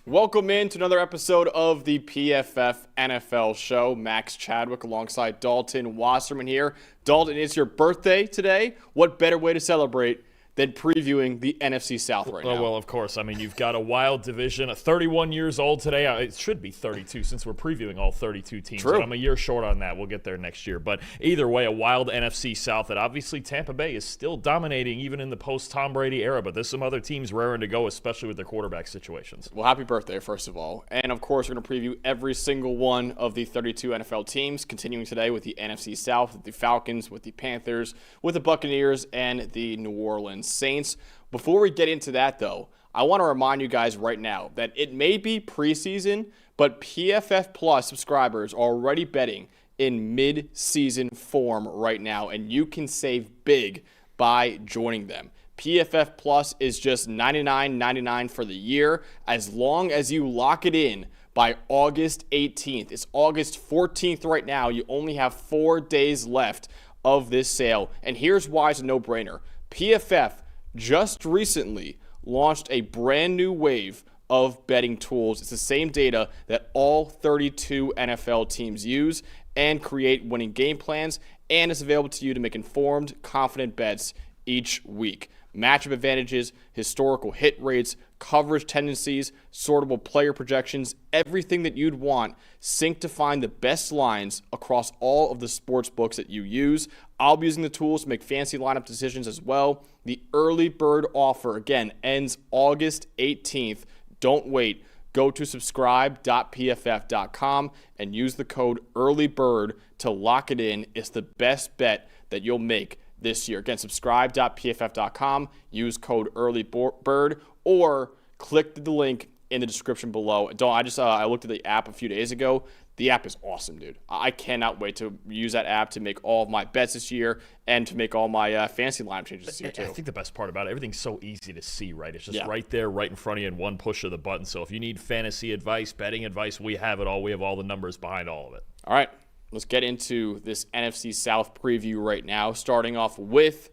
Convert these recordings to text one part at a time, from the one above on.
Welcome in to another episode of the PFF NFL show. Max Chadwick alongside Dalton Wasserman here. Dalton, it's your birthday today. What better way to celebrate than previewing the NFC South right now? Well, of course. I mean, you've got a wild division, 31 years old today. It should be 32 since we're previewing all 32 teams. True. But I'm a year short on that. We'll get there next year. But either way, a wild NFC South that obviously Tampa Bay is still dominating even in the post-Tom Brady era. But there's some other teams raring to go, especially with their quarterback situations. Well, happy birthday, first of all. And, of course, we're going to preview every single one of the 32 NFL teams, continuing today with the NFC South, with the Falcons, with the Panthers, with the Buccaneers, and the New Orleans Saints. Before we get into that, though, I want to remind you guys right now that it may be preseason, but PFF Plus subscribers are already betting in mid-season form right now, and you can save big by joining them. PFF Plus is just $99.99 for the year as long as you lock it in by August 18th. It's August 14th right now. You only have 4 days left of this sale, and here's why it's a no-brainer. PFF just recently launched a brand new wave of betting tools. It's the same data that all 32 NFL teams use and create winning game plans, and it's available to you to make informed, confident bets each week. Matchup advantages, historical hit rates, coverage tendencies, sortable player projections, everything that you'd want synced to find the best lines across all of the sports books that you use. I'll be using the tools to make fancy lineup decisions as well. The early bird offer, again, ends August 18th. Don't wait. Go to subscribe.pff.com and use the code EARLYBIRD to lock it in. It's the best bet that you'll make this year. Again, subscribe.pff.com, use code EARLYBIRD, or click the link in the description below. I looked at the app a few days ago. The app is awesome, dude. I cannot wait to use that app to make all of my bets this year and to make all my fancy lineup changes this year, too. I think the best part about it, everything's so easy to see, right? It's just right there, right in front of you in one push of the button. So if you need fantasy advice, betting advice, we have it all. We have all the numbers behind all of it. All right, let's get into this NFC South preview right now, starting off with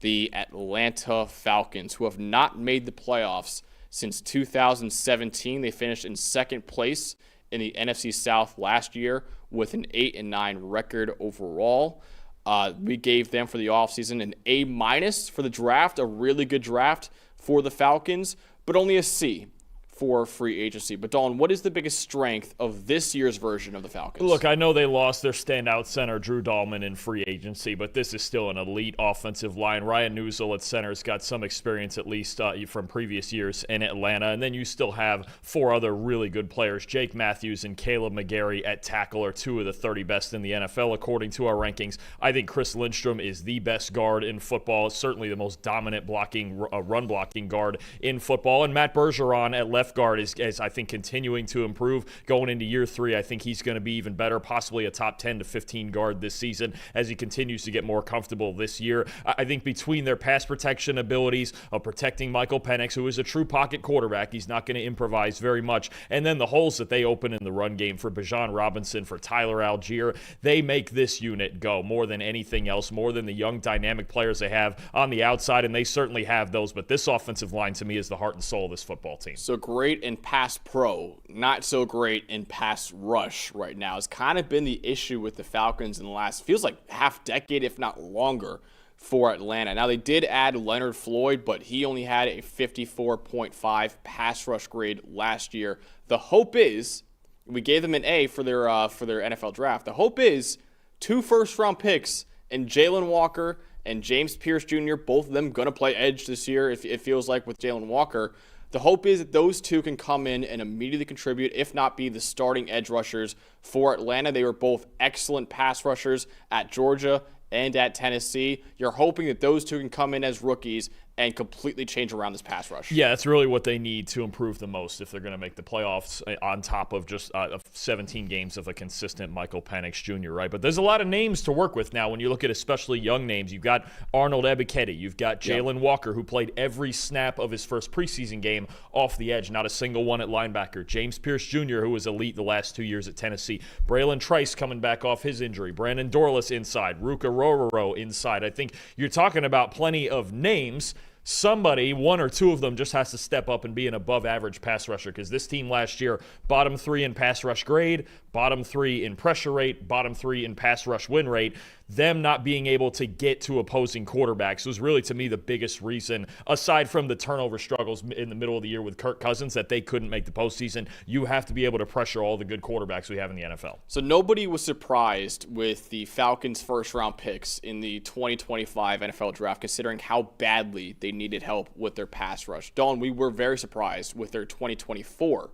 the Atlanta Falcons, who have not made the playoffs since 2017. They finished in second place in the NFC South last year with an 8-9 record overall. We gave them for the offseason an A- for the draft, a really good draft for the Falcons, but only a C for free agency. But Dalton, what is the biggest strength of this year's version of the Falcons? Look, I know they lost their standout center, Drew Dahlman, in free agency, but this is still an elite offensive line. Ryan Neusel at center has got some experience, at least from previous years in Atlanta. And then you still have 4 other really good players. Jake Matthews and Caleb McGarry at tackle are 2 of the 30 best in the NFL, according to our rankings. I think Chris Lindstrom is the best guard in football, certainly the most dominant run-blocking guard in football. And Matt Bergeron at left guard is I think, continuing to improve. Going into year 3, I think he's going to be even better, possibly a top 10 to 15 guard this season as he continues to get more comfortable this year. I think between their pass protection abilities of protecting Michael Penix, who is a true pocket quarterback, he's not going to improvise very much, and then the holes that they open in the run game for Bijan Robinson, for Tyler Algier, they make this unit go more than anything else, more than the young dynamic players they have on the outside, and they certainly have those, but this offensive line to me is the heart and soul of this football team. So great in pass pro, not so great in pass rush right now. It's kind of been the issue with the Falcons in the last, feels like half decade, if not longer, for Atlanta. Now, they did add Leonard Floyd, but he only had a 54.5 pass rush grade last year. The hope is, we gave them an A for their NFL draft. The hope is 2 first-round picks and Jalen Walker and James Pierce Jr., both of them going to play edge this year, it feels like, with Jalen Walker. The hope is that those 2 can come in and immediately contribute, if not be the starting edge rushers for Atlanta. They were both excellent pass rushers at Georgia and at Tennessee. You're hoping that those 2 can come in as rookies and completely change around this pass rush. Yeah, that's really what they need to improve the most if they're going to make the playoffs, on top of just 17 games of a consistent Michael Penix Jr., right? But there's a lot of names to work with now when you look at especially young names. You've got Arnold Ebiketie. You've got Jalen Walker, who played every snap of his first preseason game off the edge, not a single one at linebacker. James Pierce Jr., who was elite the last 2 years at Tennessee. Braylon Trice coming back off his injury. Brandon Dorlus inside. Ruka Rororo inside. I think you're talking about plenty of names. somebody, one or two of them, just has to step up and be an above-average pass rusher, because this team last year, bottom 3 in pass rush grade, bottom 3 in pressure rate, bottom 3 in pass rush win rate. Them not being able to get to opposing quarterbacks was really, to me, the biggest reason, aside from the turnover struggles in the middle of the year with Kirk Cousins, that they couldn't make the postseason. You have to be able to pressure all the good quarterbacks we have in the NFL. So nobody was surprised with the Falcons' first-round picks in the 2025 NFL Draft, considering how badly they needed help with their pass rush. Dalton, we were very surprised with their 2024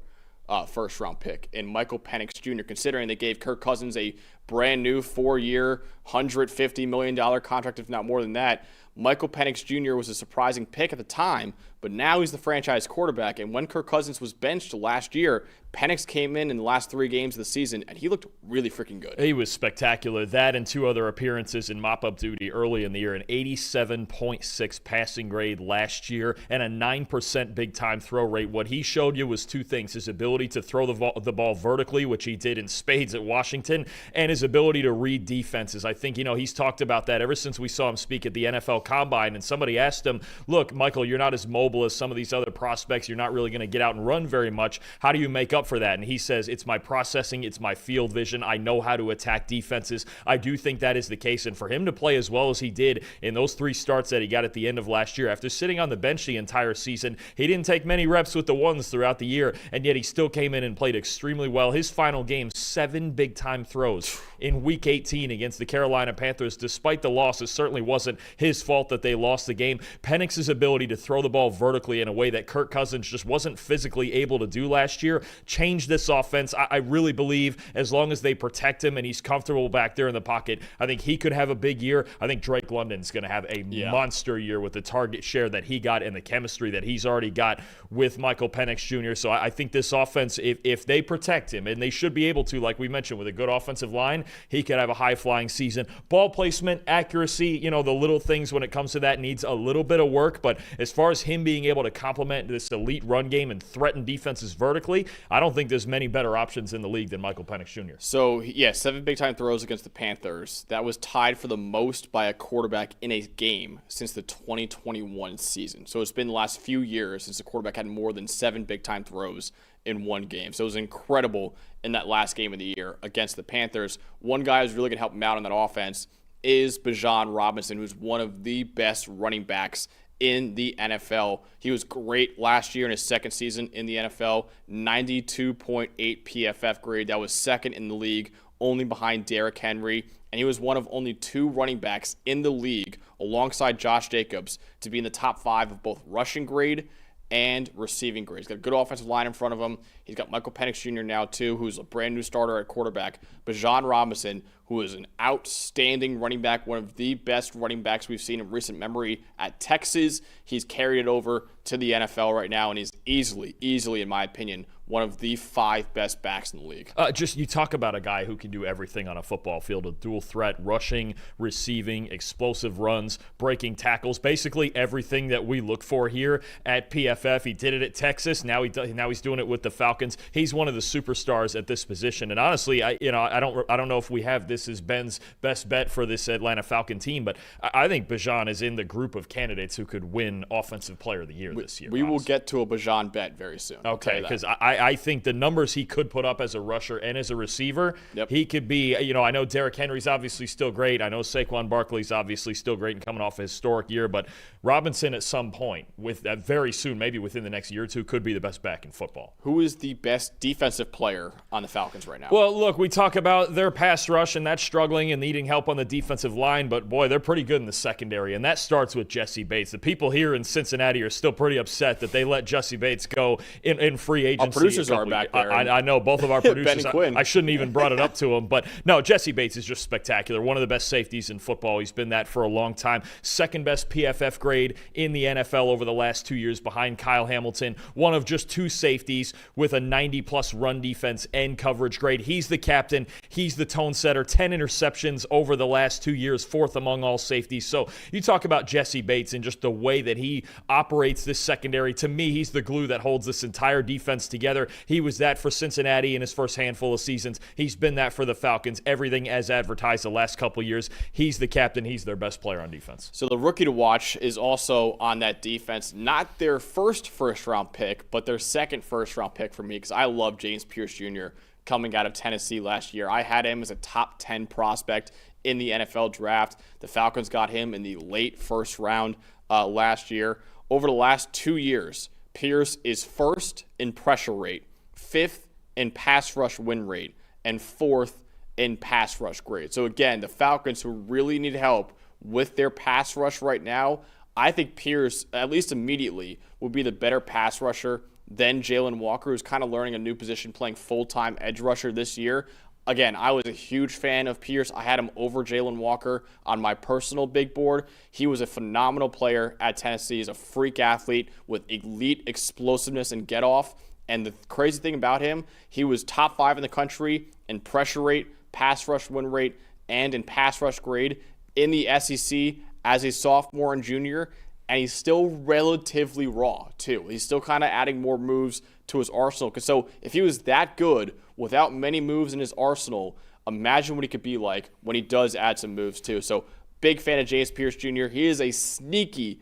first-round pick in Michael Penix Jr., considering they gave Kirk Cousins a brand-new 4-year, $150 million contract, if not more than that. Michael Penix Jr. was a surprising pick at the time, but now he's the franchise quarterback. And when Kirk Cousins was benched last year, Penix came in the last 3 games of the season, and he looked really freaking good. He was spectacular. That and 2 other appearances in mop-up duty early in the year, an 87.6 passing grade last year, and a 9% big-time throw rate. What he showed you was 2 things: his ability to throw the ball vertically, which he did in spades at Washington, and his ability to read defenses. I think, he's talked about that ever since we saw him speak at the NFL Combine, and somebody asked him, look, Michael, you're not as mobile as some of these other prospects. You're not really going to get out and run very much. How do you make up for that? And he says, it's my processing, it's my field vision. I know how to attack defenses. I do think that is the case. And for him to play as well as he did in those 3 starts that he got at the end of last year, after sitting on the bench the entire season, he didn't take many reps with the ones throughout the year, and yet he still came in and played extremely well. His final game, 7 big-time throws in Week 18 against the Carolina Panthers. Despite the loss, it certainly wasn't his fault that they lost the game. Penix's ability to throw the ball vertically in a way that Kirk Cousins just wasn't physically able to do last year changed this offense. I really believe as long as they protect him and he's comfortable back there in the pocket, I think he could have a big year. I think Drake London's going to have a monster year with the target share that he got and the chemistry that he's already got with Michael Penix Jr. So I think this offense, if they protect him, and they should be able to, like we mentioned, with a good offensive line, he could have a high-flying season. Ball placement, accuracy, the little things when it comes to that needs a little bit of work, but as far as him being able to complement this elite run game and threaten defenses vertically, I don't think there's many better options in the league than Michael Penix Jr. So, 7 big-time throws against the Panthers. That was tied for the most by a quarterback in a game since the 2021 season. So it's been the last few years since the quarterback had more than 7 big-time throws in one game. So it was incredible in that last game of the year against the Panthers. One guy who's really going to help him out on that offense is Bijan Robinson, who's one of the best running backs in the NFL. He was great last year in his second season in the NFL, 92.8 PFF grade. That was second in the league, only behind Derrick Henry. And he was one of only 2 running backs in the league, alongside Josh Jacobs, to be in the top 5 of both rushing grade and receiving grade. He's got a good offensive line in front of him. He's got Michael Penix Jr. now, too, who's a brand new starter at quarterback. Bijan Robinson, who is an outstanding running back, one of the best running backs we've seen in recent memory at Texas. He's carried it over to the NFL right now, and he's easily, in my opinion, one of the 5 best backs in the league. You talk about a guy who can do everything on a football field, a dual threat, rushing, receiving, explosive runs, breaking tackles, basically everything that we look for here at PFF. He did it at Texas. Now he's doing it with the Falcons. He's one of the superstars at this position. And honestly, I don't know if we have this as Ben's best bet for this Atlanta Falcon team, but I think Bijan is in the group of candidates who could win Offensive Player of the Year this year. We will get to a Bijan bet very soon. Okay, because I think the numbers he could put up as a rusher and as a receiver, he could be, I know Derrick Henry's obviously still great. I know Saquon Barkley's obviously still great and coming off a historic year, but Robinson at some point, very soon, maybe within the next year or two, could be the best back in football. Who is the best defensive player on the Falcons right now? Well, look, we talk about their pass rush, and that's struggling and needing help on the defensive line, but boy, they're pretty good in the secondary, and that starts with Jesse Bates. The people here in Cincinnati are still pretty upset that they let Jesse Bates go in free agency. Our producers are back there. I know both of our producers. Ben Quinn. I shouldn't even brought it up to him, but no, Jesse Bates is just spectacular. One of the best safeties in football. He's been that for a long time. Second best PFF grade in the NFL over the last 2 years behind Kyle Hamilton. One of just 2 safeties with a 90-plus run defense and coverage grade. He's the captain. He's the tone setter. 10 interceptions over the last 2 years, 4th among all safeties. So you talk about Jesse Bates and just the way that he operates this secondary. To me, he's the glue that holds this entire defense together. together. He was that for Cincinnati in his first handful of seasons. He's been that for the Falcons. Everything as advertised the last couple of years. He's the captain. He's their best player on defense. So the rookie to watch is also on that defense. Not their first-round pick, but their second first-round pick for me, because I love James Pierce Jr. coming out of Tennessee last year. I had him as a top 10 prospect in the NFL draft. The Falcons got him in the late first round last year. Over the last 2 years, Pierce is first in pressure rate, fifth in pass rush win rate, and fourth in pass rush grade. So again, the Falcons, who really need help with their pass rush right now, I think Pierce, at least immediately, will be the better pass rusher than Jalen Walker, who's kind of learning a new position, playing full-time edge rusher this year. Again, I was a huge fan of Pierce. I had him over Jalen Walker on my personal big board. He was a phenomenal player at Tennessee. He's a freak athlete with elite explosiveness and get-off. And the crazy thing about him, he was top 5 in the country in pressure rate, pass rush win rate, and in pass rush grade in the SEC as a sophomore and junior. And he's still relatively raw, too. He's still kind of adding more moves to his arsenal. So if he was that good without many moves in his arsenal, imagine what he could be like when he does add some moves, too. So big fan of James Pierce Jr. He is a sneaky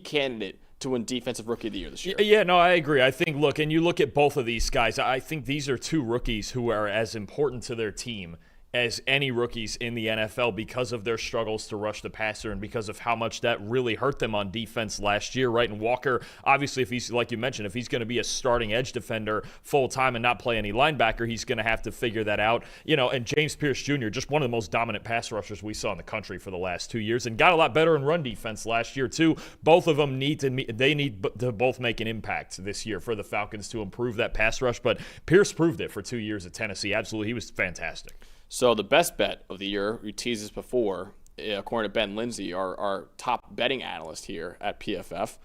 candidate to win Defensive Rookie of the Year this year. Yeah, no, I agree. I think, look, and you look at both of these guys, I think these are two rookies who are as important to their team as any rookies in the NFL because of their struggles to rush the passer and because of how much that really hurt them on defense last year, right? And Walker, obviously, if he's, like you mentioned, if he's going to be a starting edge defender full-time and not play any linebacker, he's going to have to figure that out. You know, and James Pierce Jr., just one of the most dominant pass rushers we saw in the country for the last 2 years and got a lot better in run defense last year, too. Both of them need to both make an impact this year for the Falcons to improve that pass rush, but Pierce proved it for 2 years at Tennessee. Absolutely, he was fantastic. So the best bet of the year, we teased this before, according to Ben Lindsay, our top betting analyst here at PFF,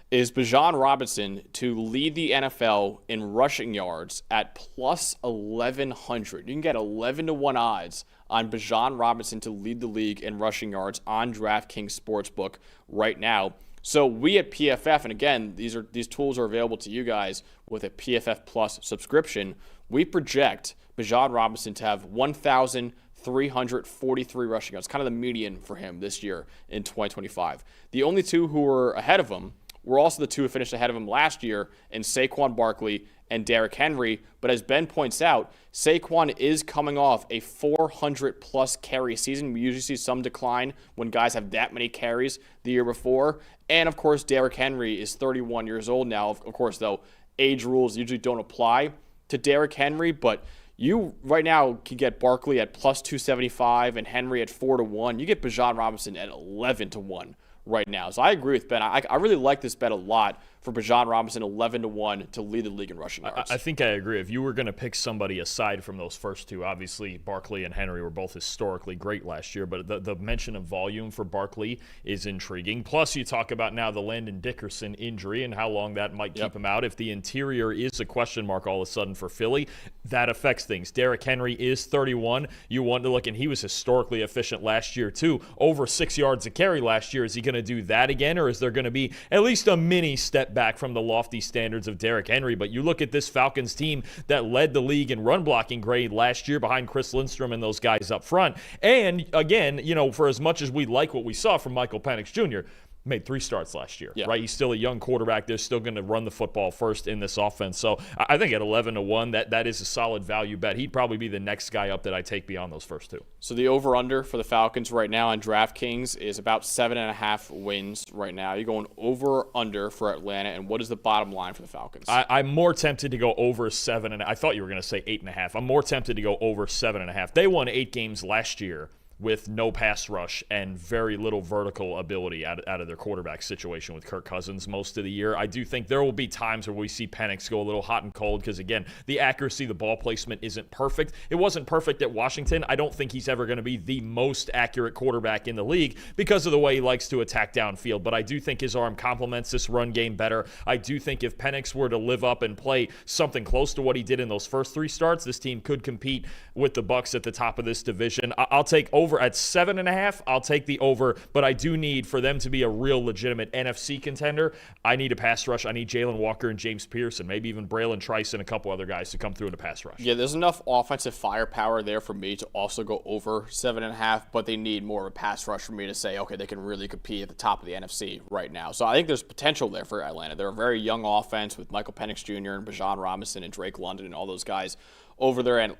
is Bijan Robinson to lead the NFL in rushing yards at plus 1,100. You can get 11-1 odds on Bijan Robinson to lead the league in rushing yards on DraftKings Sportsbook right now. So we at PFF, and again, these tools are available to you guys with a PFF Plus subscription, we project Bijan Robinson to have 1,343 rushing yards, kind of the median for him this year in 2025. The only two who were ahead of him were also the two who finished ahead of him last year in Saquon Barkley and Derrick Henry. But as Ben points out, Saquon is coming off a 400-plus carry season. We usually see some decline when guys have that many carries the year before. And, of course, Derrick Henry is 31 years old now. Of course, though, age rules usually don't apply to Derrick Henry, but you right now can get Barkley at plus 275 and Henry at 4-1. You get Bijan Robinson at 11-1 right now. So I agree with Ben. I really like this bet a lot for Bijan Robinson, 11-1 to lead the league in rushing yards. I think I agree. If you were going to pick somebody aside from those first two, obviously Barkley and Henry were both historically great last year, but the mention of volume for Barkley is intriguing. Plus, you talk about now the Landon Dickerson injury and how long that might keep him out. If the interior is a question mark all of a sudden for Philly, that affects things. Derrick Henry is 31. You want to look, and he was historically efficient last year too. Over 6 yards a carry last year. Is he going to do that again, or is there going to be at least a mini step back from the lofty standards of Derrick Henry? But you look at this Falcons team that led the league in run blocking grade last year behind Chris Lindstrom and those guys up front. And again, you know, for as much as we like what we saw from Michael Penix Jr., made 3 starts last year, right? He's still a young quarterback. They're still going to run the football first in this offense. So I think at 11-1, that is a solid value bet. He'd probably be the next guy up that I take beyond those first two. So the over-under for the Falcons right now on DraftKings is about 7.5 wins right now. You're going over-under for Atlanta, and what is the bottom line for the Falcons? I'm more tempted to go over 7, and I thought you were going to say 8.5. I'm more tempted to go over 7.5. They won 8 games last year with no pass rush and very little vertical ability out of their quarterback situation with Kirk Cousins most of the year. I do think there will be times where we see Penix go a little hot and cold because, again, the accuracy, the ball placement isn't perfect. It wasn't perfect at Washington. I don't think he's ever going to be the most accurate quarterback in the league because of the way he likes to attack downfield. But I do think his arm complements this run game better. I do think if Penix were to live up and play something close to what he did in those first 3 starts, this team could compete with the Bucs at the top of this division. I'll take over over at 7.5. I'll take the over, but I do need for them to be a real legitimate NFC contender. I need a pass rush. I need Jalen Walker and James Pearson, maybe even Braylon Trice and a couple other guys to come through in the pass rush. Yeah, there's enough offensive firepower there for me to also go over 7.5, but they need more of a pass rush for me to say, okay, they can really compete at the top of the NFC right now. So I think there's potential there for Atlanta. They're a very young offense with Michael Penix Jr. and Bijan Robinson and Drake London and all those guys over there in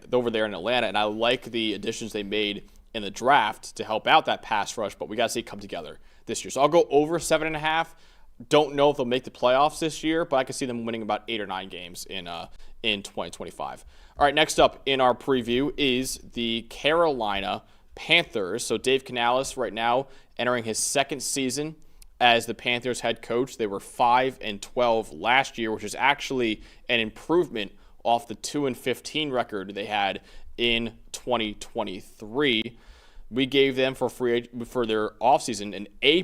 Atlanta. And I like the additions they made in the draft to help out that pass rush, but we got to see it come together this year. So I'll go over 7.5. Don't know if they'll make the playoffs this year, but I can see them winning about 8 or 9 games in 2025. All right, next up in our preview is the Carolina Panthers. So Dave Canales right now entering his second season as the Panthers head coach. They were 5-12 last year, which is actually an improvement off the 2-15 record they had in 2023. We gave them for their offseason an A+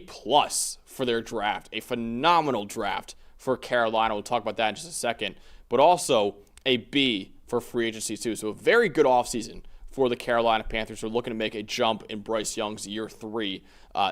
for their draft, a phenomenal draft for Carolina. We'll talk about that in just a second, but also a B for free agency too. So a very good offseason for the Carolina Panthers. We're looking to make a jump in Bryce Young's year 3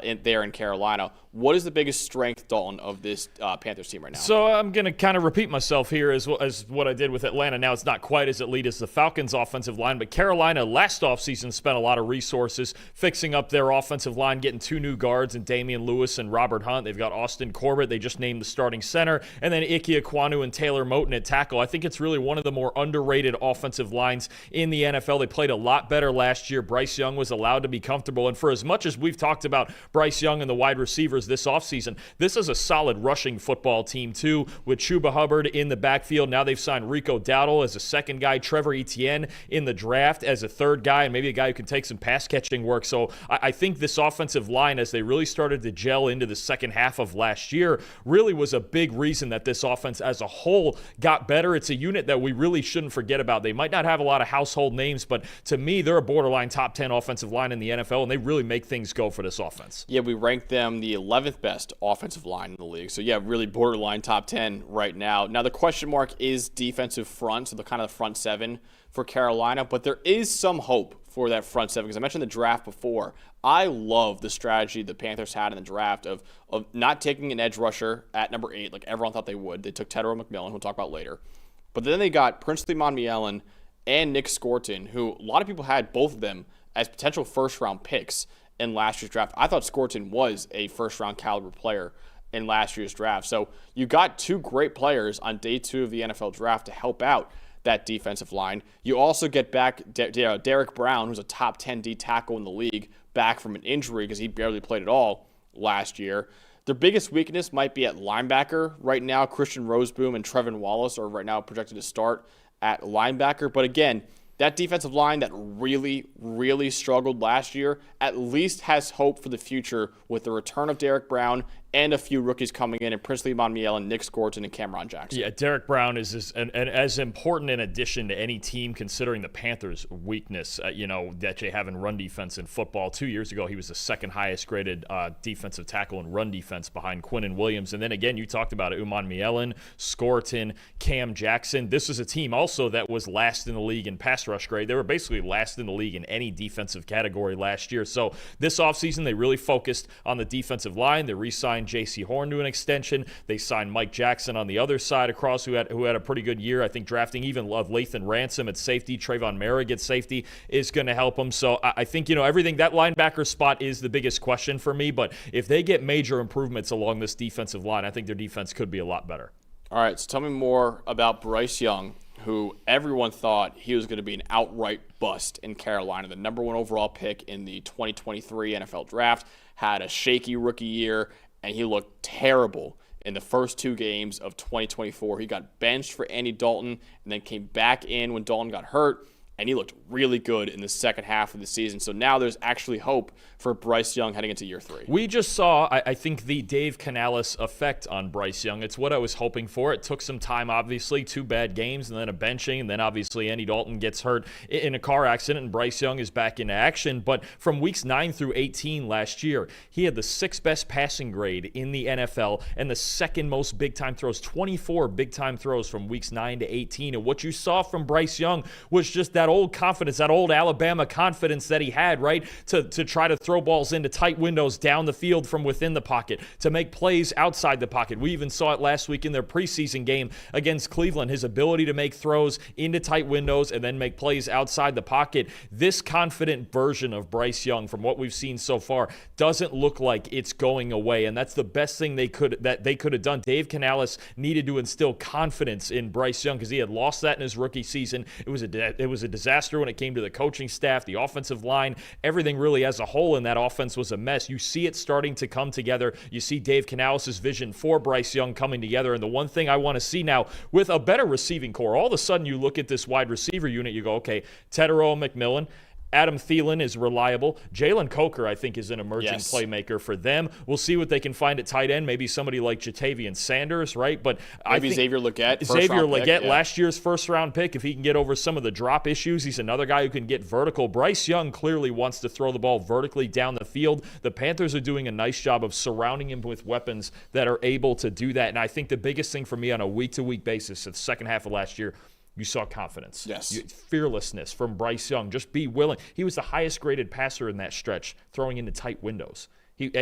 in Carolina. What is the biggest strength, Dalton, of this Panthers team right now? So I'm going to kind of repeat myself here as what I did with Atlanta. Now it's not quite as elite as the Falcons' offensive line, but Carolina last offseason spent a lot of resources fixing up their offensive line, getting 2 new guards in Damian Lewis and Robert Hunt. They've got Austin Corbett. They just named the starting center. And then Ike Ekwonu and Taylor Moton at tackle. I think it's really one of the more underrated offensive lines in the NFL. They played a lot better last year. Bryce Young was allowed to be comfortable. And for as much as we've talked about Bryce Young and the wide receivers this offseason, this is a solid rushing football team too, with Chuba Hubbard in the backfield. Now they've signed Rico Dowdle as a second guy, Trevor Etienne in the draft as a third guy, and maybe a guy who can take some pass catching work. So I think this offensive line, as they really started to gel into the second half of last year, really was a big reason that this offense as a whole got better. It's a unit that we really shouldn't forget about. They might not have a lot of household names, but to me, they're a borderline top 10 offensive line in the NFL, and they really make things go for this offense. Yeah, we ranked them the 11th best offensive line in the league. So, yeah, really borderline top 10 right now. Now, the question mark is defensive front, so the kind of the front 7 for Carolina. But there is some hope for that front 7 because I mentioned the draft before. I love the strategy the Panthers had in the draft of not taking an edge rusher at number 8 like everyone thought they would. They took Tedero McMillan, who we'll talk about later. But then they got Princely Monmielen and Nick Scorton, who a lot of people had both of them as potential first-round picks in last year's draft. I thought Scorton was a first-round caliber player in last year's draft. So you got 2 great players on day 2 of the NFL draft to help out that defensive line. You also get back Derek Brown, who's a top 10 D tackle in the league, back from an injury because he barely played at all last year. Their biggest weakness might be at linebacker. Right now, Christian Roseboom and Trevin Wallace are right now projected to start at linebacker. But again, that defensive line that really, really struggled last year at least has hope for the future with the return of Derek Brown and a few rookies coming in Princely Monmielen, Nick Scorton, and Cameron Jackson. Yeah, Derek Brown is as important an addition to any team considering the Panthers' weakness, that they have in run defense in football. 2 years ago, he was the second highest graded defensive tackle in run defense behind Quinnen Williams. And then again, you talked about it, Monmielen, Scorton, Cam Jackson. This is a team also that was last in the league in pass rush grade. They were basically last in the league in any defensive category last year. So this offseason, they really focused on the defensive line. They re-signed J.C. Horn to an extension. They signed Mike Jackson on the other side across, who had a pretty good year. I think drafting even Lathan Ransom at safety, Trayvon Merrick at safety is going to help them. So I think, everything, that linebacker spot is the biggest question for me. But if they get major improvements along this defensive line, I think their defense could be a lot better. All right, so tell me more about Bryce Young, who everyone thought he was going to be an outright bust in Carolina. The number 1 overall pick in the 2023 NFL Draft, had a shaky rookie year, and he looked terrible in the first 2 games of 2024. He got benched for Andy Dalton and then came back in when Dalton got hurt, and he looked really good in the second half of the season. So now there's actually hope for Bryce Young heading into year 3. We just saw, I think, the Dave Canales effect on Bryce Young. It's what I was hoping for. It took some time, obviously, 2 bad games and then a benching, and then obviously Andy Dalton gets hurt in a car accident, and Bryce Young is back in action. But from weeks 9 through 18 last year, he had the 6th best passing grade in the NFL and the 2nd most big-time throws, 24 big-time throws from weeks 9 to 18. And what you saw from Bryce Young was just that that old confidence, that old Alabama confidence that he had, right? To try to throw balls into tight windows down the field from within the pocket, to make plays outside the pocket. We even saw it last week in their preseason game against Cleveland, his ability to make throws into tight windows and then make plays outside the pocket. This confident version of Bryce Young, from what we've seen so far, doesn't look like it's going away, and that's the best thing they could have done. Dave Canales needed to instill confidence in Bryce Young because he had lost that in his rookie season. It was a disaster when it came to the coaching staff, the offensive line, everything really as a whole in that offense was a mess. You see it starting to come together. You see Dave Canales' vision for Bryce Young coming together, and the one thing I want to see now with a better receiving core, all of a sudden you look at this wide receiver unit, you go, okay, Tedero McMillan, Adam Thielen is reliable. Jalen Coker, I think, is an emerging playmaker for them. We'll see what they can find at tight end. Maybe somebody like Jatavian Sanders, right? But maybe Xavier Legette. Xavier Legette, last year's first-round pick. If he can get over some of the drop issues, he's another guy who can get vertical. Bryce Young clearly wants to throw the ball vertically down the field. The Panthers are doing a nice job of surrounding him with weapons that are able to do that. And I think the biggest thing for me on a week-to-week basis, at the second half of last year, you saw confidence. Yes. Fearlessness from Bryce Young. Just be willing. He was the highest graded passer in that stretch, throwing into tight windows.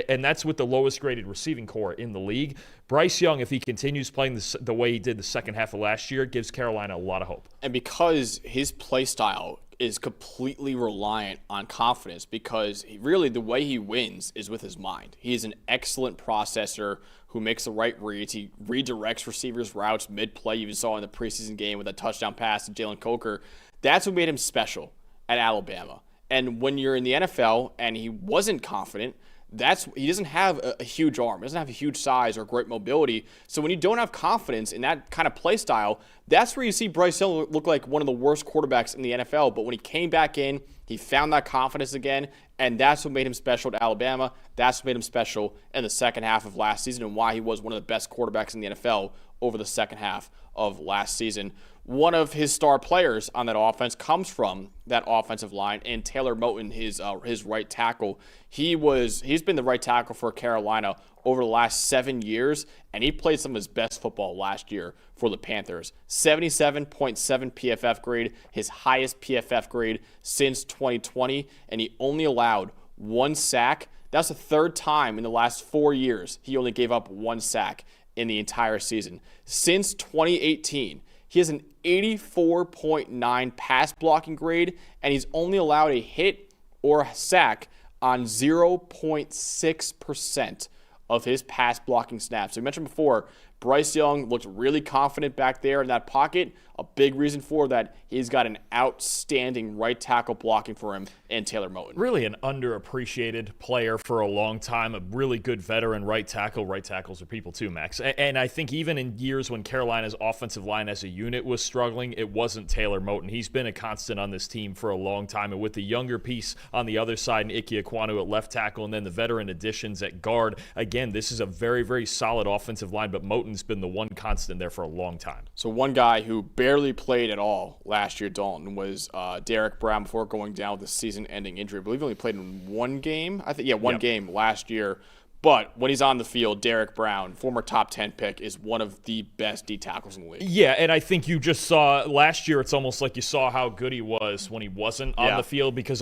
And that's with the lowest graded receiving core in the league. Bryce Young, if he continues playing the way he did the second half of last year, gives Carolina a lot of hope. And because his play style is completely reliant on confidence, because really the way he wins is with his mind. He is an excellent processor who makes the right reads. He redirects receivers' routes mid-play. You even saw in the preseason game with a touchdown pass to Jalen Coker. That's what made him special at Alabama. And when you're in the NFL and he wasn't confident, he doesn't have a huge arm. He doesn't have a huge size or great mobility. So when you don't have confidence in that kind of play style, that's where you see Bryce Young look like one of the worst quarterbacks in the NFL. But when he came back in, he found that confidence again, and that's what made him special to Alabama. That's what made him special in the second half of last season and why he was one of the best quarterbacks in the NFL over the second half of last season. One of his star players on that offense comes from that offensive line, and Taylor Moton, his right tackle. He's been the right tackle for Carolina over the last 7 years, and he played some of his best football last year for the Panthers. 77.7 PFF grade, his highest PFF grade since 2020, and he only allowed 1 sack. That's the third time in the last 4 years he only gave up 1 sack in the entire season. Since 2018, he has an 84.9 pass blocking grade, and he's only allowed a hit or a sack on 0.6% of his pass blocking snaps. So we mentioned before, Bryce Young looked really confident back there in that pocket. A big reason for that, he's got an outstanding right tackle blocking for him in Taylor Moton. Really an underappreciated player for a long time, a really good veteran right tackle. Right tackles are people too, Max. And I think even in years when Carolina's offensive line as a unit was struggling, it wasn't Taylor Moton. He's been a constant on this team for a long time. And with the younger piece on the other side, and Ike Ekwonu at left tackle, and then the veteran additions at guard, again, this is a very, very solid offensive line, but Moton's been the one constant there for a long time. So one guy who barely played at all last year, Dalton, was Derek Brown before going down with a season-ending injury. I believe he only played in one game. One game last year. But when he's on the field, Derek Brown, former top 10 pick, is one of the best D tackles in the league. Yeah, and I think you just saw last year, it's almost like you saw how good he was when he wasn't on the field, because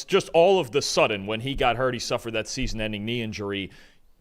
just all of the sudden, when he got hurt, he suffered that season-ending knee injury.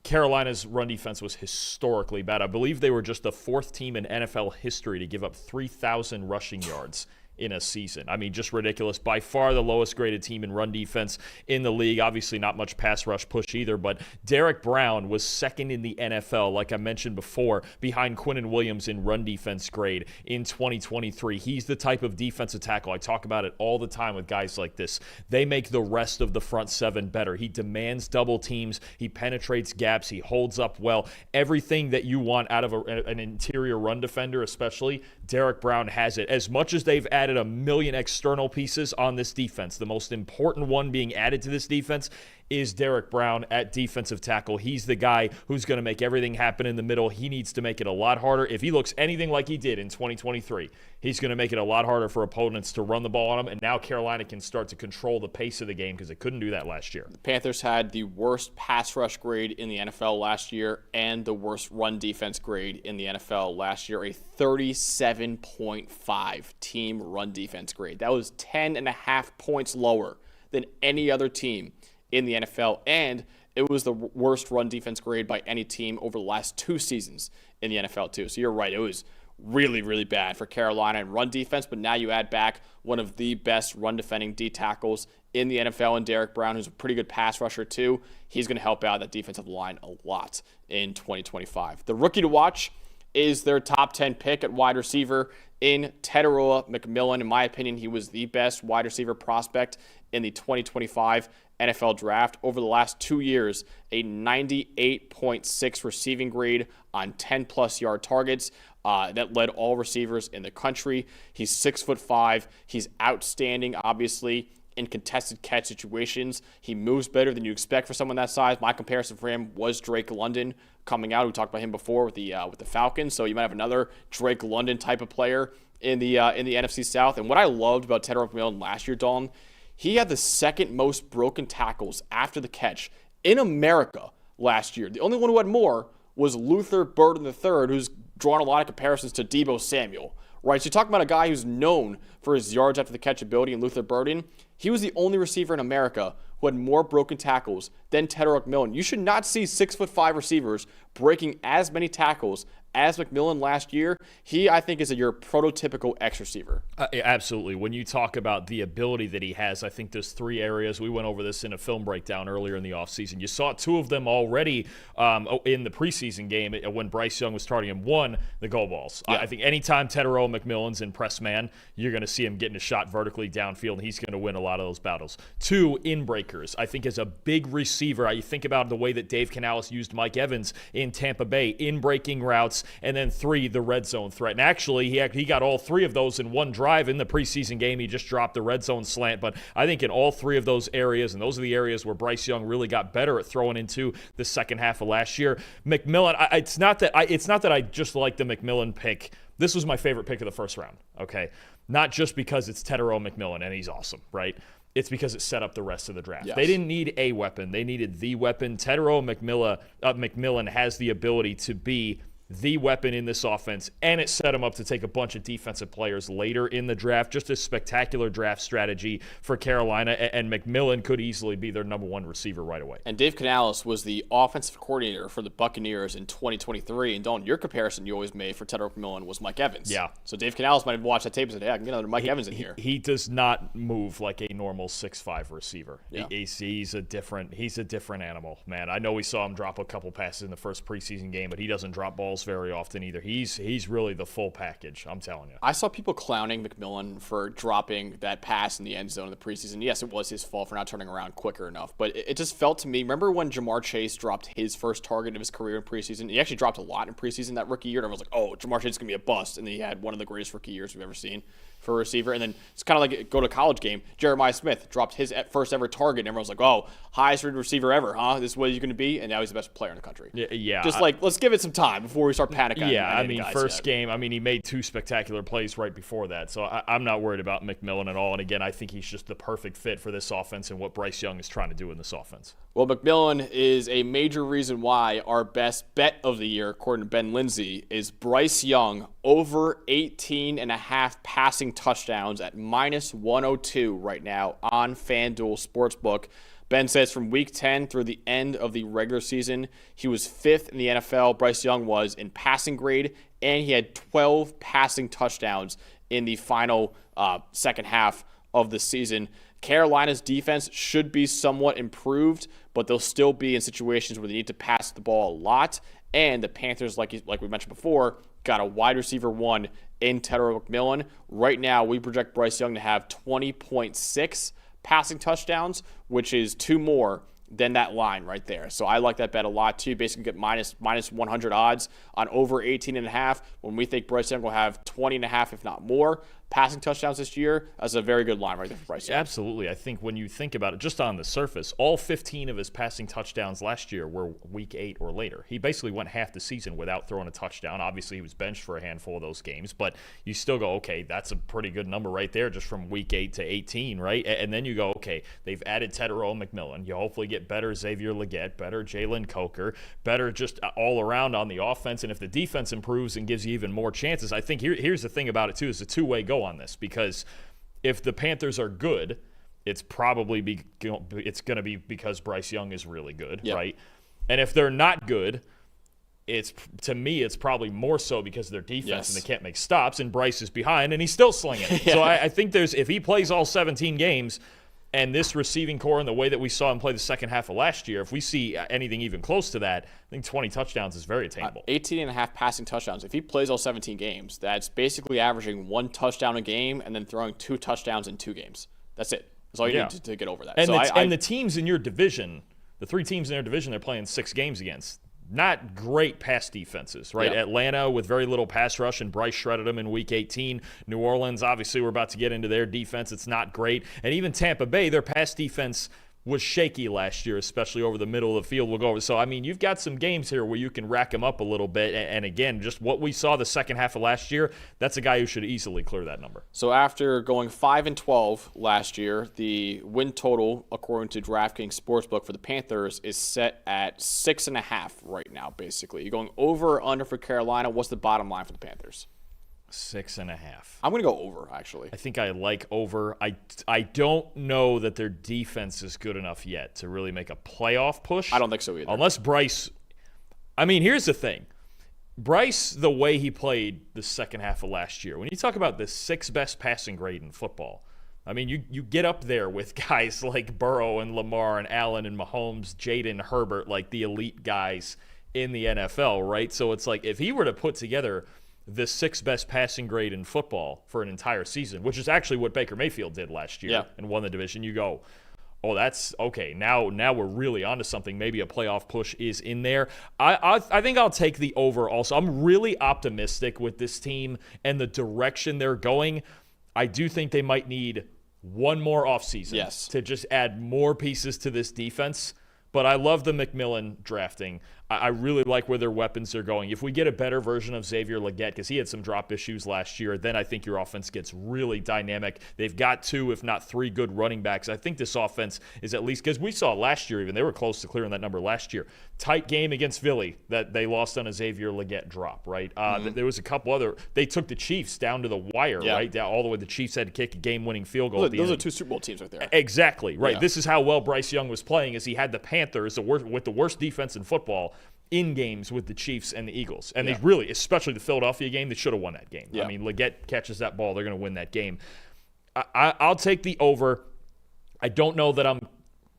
Carolina's run defense was historically bad. I believe they were just the 4th team in NFL history to give up 3,000 rushing yards in a season. I mean, just ridiculous. By far the lowest graded team in run defense in the league. Obviously not much pass rush push either, but Derek Brown was second in the NFL, like I mentioned before, behind Quinnen Williams in run defense grade in 2023. He's the type of defensive tackle. I talk about it all the time with guys like this. They make the rest of the front seven better. He demands double teams. He penetrates gaps. He holds up well. Everything that you want out of an interior run defender, especially, Derek Brown has it. As much as they've added a million external pieces on this defense, the most important one being added to this defense is Derek Brown at defensive tackle. He's the guy who's going to make everything happen in the middle. He needs to make it a lot harder. If he looks anything like he did in 2023, he's going to make it a lot harder for opponents to run the ball on him, and now Carolina can start to control the pace of the game because they couldn't do that last year. The Panthers had the worst pass rush grade in the NFL last year and the worst run defense grade in the NFL last year, a 37.5 team run defense grade. That was 10.5 points lower than any other team in the NFL, and it was the worst run defense grade by any team over the last 2 seasons in the NFL too. So you're right, it was really, really bad for Carolina in run defense, but now you add back one of the best run defending D tackles in the NFL, and Derek Brown, who's a pretty good pass rusher too. He's going to help out that defensive line a lot in 2025. The rookie to watch is their top 10 pick at wide receiver in Tetairoa McMillan. In my opinion, he was the best wide receiver prospect in the 2025 NFL draft. Over the last 2 years, a 98.6 receiving grade on 10-plus yard targets. That led all receivers in the country. He's 6'5". He's outstanding, obviously, in contested catch situations. He moves better than you expect for someone that size. My comparison for him was Drake London coming out. We talked about him before with the Falcons. So you might have another Drake London type of player in the NFC South. And what I loved about Tetairoa McMillan last year, Dalton, he had the second most broken tackles after the catch in America last year. The only one who had more was Luther Burden III, who's drawn a lot of comparisons to Deebo Samuel, right? So you're talking about a guy who's known for his yards after the catch ability, and Luther Burden. He was the only receiver in America who had more broken tackles than Tetairoa McMillan. You should not see 6'5" receivers breaking as many tackles as McMillan last year. He, I think, is your prototypical X receiver. Absolutely. When you talk about the ability that he has, I think there's 3 areas. We went over this in a film breakdown earlier in the offseason. You saw 2 of them already in the preseason game when Bryce Young was starting him. 1, the go balls. Yeah. I think anytime Tetairoa McMillan's in press man, you're going to see him getting a shot vertically downfield, and he's going to win a lot of those battles. 2, in breakers. I think as a big receiver, you think about the way that Dave Canales used Mike Evans in Tampa Bay, in breaking routes. And then 3, the red zone threat. And actually, he got all 3 of those in one drive in the preseason game. He just dropped the red zone slant. But I think in all 3 of those areas, and those are the areas where Bryce Young really got better at throwing into the second half of last year. McMillan, it's not that I just like the McMillan pick. This was my favorite pick of the first round, okay? Not just because it's Tetairoa McMillan and he's awesome, right? It's because it set up the rest of the draft. Yes. They didn't need a weapon. They needed the weapon. Tetairoa McMillan has the ability to be the weapon in this offense, and it set him up to take a bunch of defensive players later in the draft. Just a spectacular draft strategy for Carolina, and McMillan could easily be their number 1 receiver right away. And Dave Canales was the offensive coordinator for the Buccaneers in 2023, and Don, your comparison you always made for Tetairoa McMillan was Mike Evans. Yeah. So Dave Canales might have watched that tape and said, hey, I can get another Mike Evans in here. He does not move like a normal 6'5" receiver. Yeah. He's a different animal, man. I know we saw him drop a couple passes in the first preseason game, but he doesn't drop balls very often either. He's really the full package, I'm telling you. I saw people clowning McMillan for dropping that pass in the end zone in the preseason. Yes, it was his fault for not turning around quicker enough, but it just felt to me, remember when Jamar Chase dropped his first target of his career in preseason? He actually dropped a lot in preseason that rookie year, and everyone was like, oh, Jamar Chase is going to be a bust, and then he had one of the greatest rookie years we've ever seen for a receiver. And then it's kind of like go to a college game. Jeremiah Smith dropped his first ever target, and everyone's like, oh, highest rated receiver ever, huh? This is what he's going to be, and now he's the best player in the country. Yeah. Just let's give it some time before we start panicking. Yeah, I mean, first game, he made 2 spectacular plays right before that, so I'm not worried about McMillan at all. And again, I think he's just the perfect fit for this offense and what Bryce Young is trying to do in this offense. Well, McMillan is a major reason why our best bet of the year, according to Ben Lindsay, is Bryce Young over 18.5 passing touchdowns at -102 right now on FanDuel Sportsbook. Ben says from week 10 through the end of the regular season, he was 5th in the NFL, Bryce Young was, in passing grade, and he had 12 passing touchdowns in the final second half of the season. Carolina's defense should be somewhat improved, but they'll still be in situations where they need to pass the ball a lot. And the Panthers, like we mentioned before, got a wide receiver 1 in Tetairoa McMillan. Right now, we project Bryce Young to have 20.6 passing touchdowns, which is 2 more than that line right there. So I like that bet a lot too. Basically get minus 100 odds on over 18.5 when we think Bryce Young will have 20.5, if not more, passing touchdowns this year. That's a very good line right there for Bryce Young. Absolutely. I think when you think about it, just on the surface, all 15 of his passing touchdowns last year were week 8 or later. He basically went half the season without throwing a touchdown. Obviously, he was benched for a handful of those games, but you still go, okay, that's a pretty good number right there just from week 8 to 18, right? And then you go, okay, they've added Tetairoa McMillan. You hopefully get better Xavier Legette, better Jalen Coker, better just all around on the offense. And if the defense improves and gives you even more chances, I think here's the thing about it too, is a two-way go go on this, because if the Panthers are good, it's probably it's going to be because Bryce Young is really good, right? And if they're not good, to me, it's probably more so because of their defense and they can't make stops, and Bryce is behind and he's still slinging it. So I think if he plays all 17 games, and this receiving core in the way that we saw him play the second half of last year, if we see anything even close to that, I think 20 touchdowns is very attainable. 18 and a half passing touchdowns. If he plays all 17 games, that's basically averaging 1 touchdown a game and then throwing 2 touchdowns in 2 games. That's it. That's all you need to get over that. And the teams in your division, the 3 teams in their division they're playing 6 games against, not great pass defenses, right? Atlanta with very little pass rush, and Bryce shredded them in Week 18. New Orleans, obviously, we're about to get into their defense. It's not great. And even Tampa Bay, their pass defense was shaky last year, especially over the middle of the field. We'll go over. So, I mean, you've got some games here where you can rack them up a little bit. And again, just what we saw the second half of last year, that's a guy who should easily clear that number. So after going 5-12 last year, the win total, according to DraftKings Sportsbook for the Panthers, is set at 6.5 right now, basically. You're going over or under for Carolina. What's the bottom line for the Panthers? 6.5. I'm going to go over, actually. I think I like over. I don't know that their defense is good enough yet to really make a playoff push. I don't think so either. Unless Bryce – I mean, here's the thing. Bryce, the way he played the second half of last year, when you talk about the 6th best passing grade in football, I mean, you get up there with guys like Burrow and Lamar and Allen and Mahomes, Jaden, Herbert, like the elite guys in the NFL, right? So it's like if he were to put together – the 6th best passing grade in football for an entire season, which is actually what Baker Mayfield did last year and won the division, you go, oh, that's okay. Now we're really onto something. Maybe a playoff push is in there. I think I'll take the over also. I'm really optimistic with this team and the direction they're going. I do think they might need one more offseason to just add more pieces to this defense. But I love the McMillan drafting. I really like where their weapons are going. If we get a better version of Xavier Legette, because he had some drop issues last year, then I think your offense gets really dynamic. They've got 2, if not 3, good running backs. I think this offense is at least, because we saw last year even, they were close to clearing that number last year. Tight game against Philly that they lost on a Xavier Legette drop, right? There was a couple other, they took the Chiefs down to the wire, right? Down all the way. The Chiefs had to kick a game-winning field goal. Those are 2 Super Bowl teams right there. Exactly, right. This is how well Bryce Young was playing, is he had the Panthers with the worst defense in football in games with the Chiefs and the Eagles. And they really, especially the Philadelphia game, they should have won that game. I mean, Legette catches that ball, they're going to win that game. I'll take the over. I don't know that I'm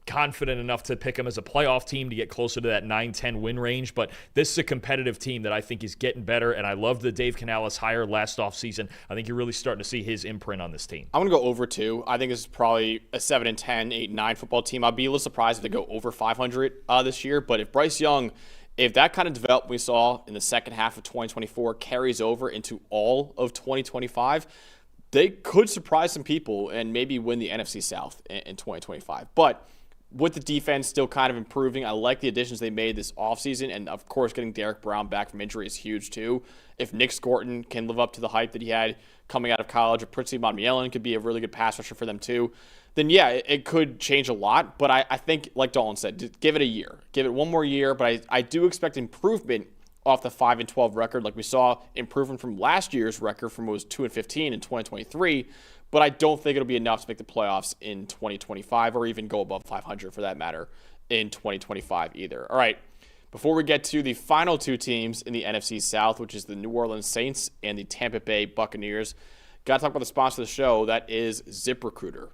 confident enough to pick them as a playoff team to get closer to that 9-10 win range, but this is a competitive team that I think is getting better, and I love the Dave Canales hire last offseason. I think you're really starting to see his imprint on this team. I'm going to go over 2. I think this is probably a 7-10, 8-9 football team. I'd be a little surprised if they go over 500 this year, but if Bryce Young, if that kind of development we saw in the second half of 2024 carries over into all of 2025, they could surprise some people and maybe win the NFC South in 2025. But with the defense still kind of improving, I like the additions they made this offseason, and of course getting Derek Brown back from injury is huge too. If Nick Scorton can live up to the hype that he had coming out of college, or Princey Monmielen could be a really good pass rusher for them too, then yeah, it could change a lot. But I think, like Dalton said, give it a year. Give it one more year, but I do expect improvement off the 5-12 record. Like we saw improvement from last year's record from what was 2-15 in 2023, but I don't think it'll be enough to make the playoffs in 2025 or even go above 500 for that matter in 2025 either. All right, before we get to the final 2 teams in the NFC South, which is the New Orleans Saints and the Tampa Bay Buccaneers, got to talk about the sponsor of the show, that is ZipRecruiter.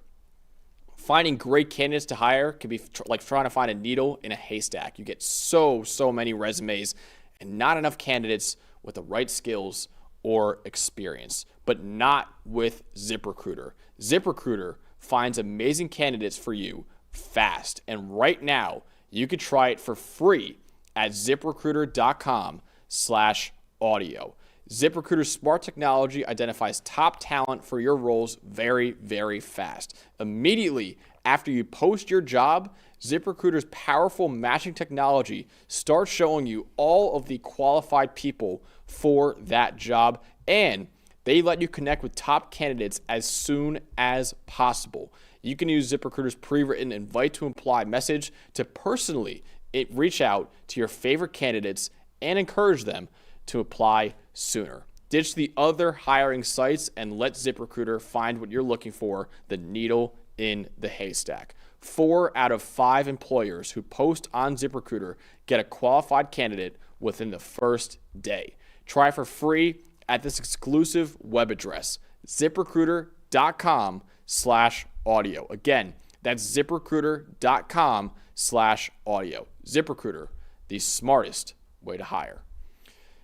Finding great candidates to hire can be like trying to find a needle in a haystack. You get so many resumes and not enough candidates with the right skills or experience, but not with ZipRecruiter. ZipRecruiter finds amazing candidates for you fast. And right now, you can try it for free at ZipRecruiter.com/audio. ZipRecruiter's smart technology identifies top talent for your roles very, very fast. Immediately after you post your job, ZipRecruiter's powerful matching technology starts showing you all of the qualified people for that job, and they let you connect with top candidates as soon as possible. You can use ZipRecruiter's pre-written invite to apply message to personally reach out to your favorite candidates and encourage them to apply sooner. Ditch the other hiring sites and let ZipRecruiter find what you're looking for, the needle in the haystack. 4 out of 5 employers who post on ZipRecruiter get a qualified candidate within the first day. Try for free at this exclusive web address, ZipRecruiter.com/audio. Again, that's ZipRecruiter.com/audio. ZipRecruiter, the smartest way to hire.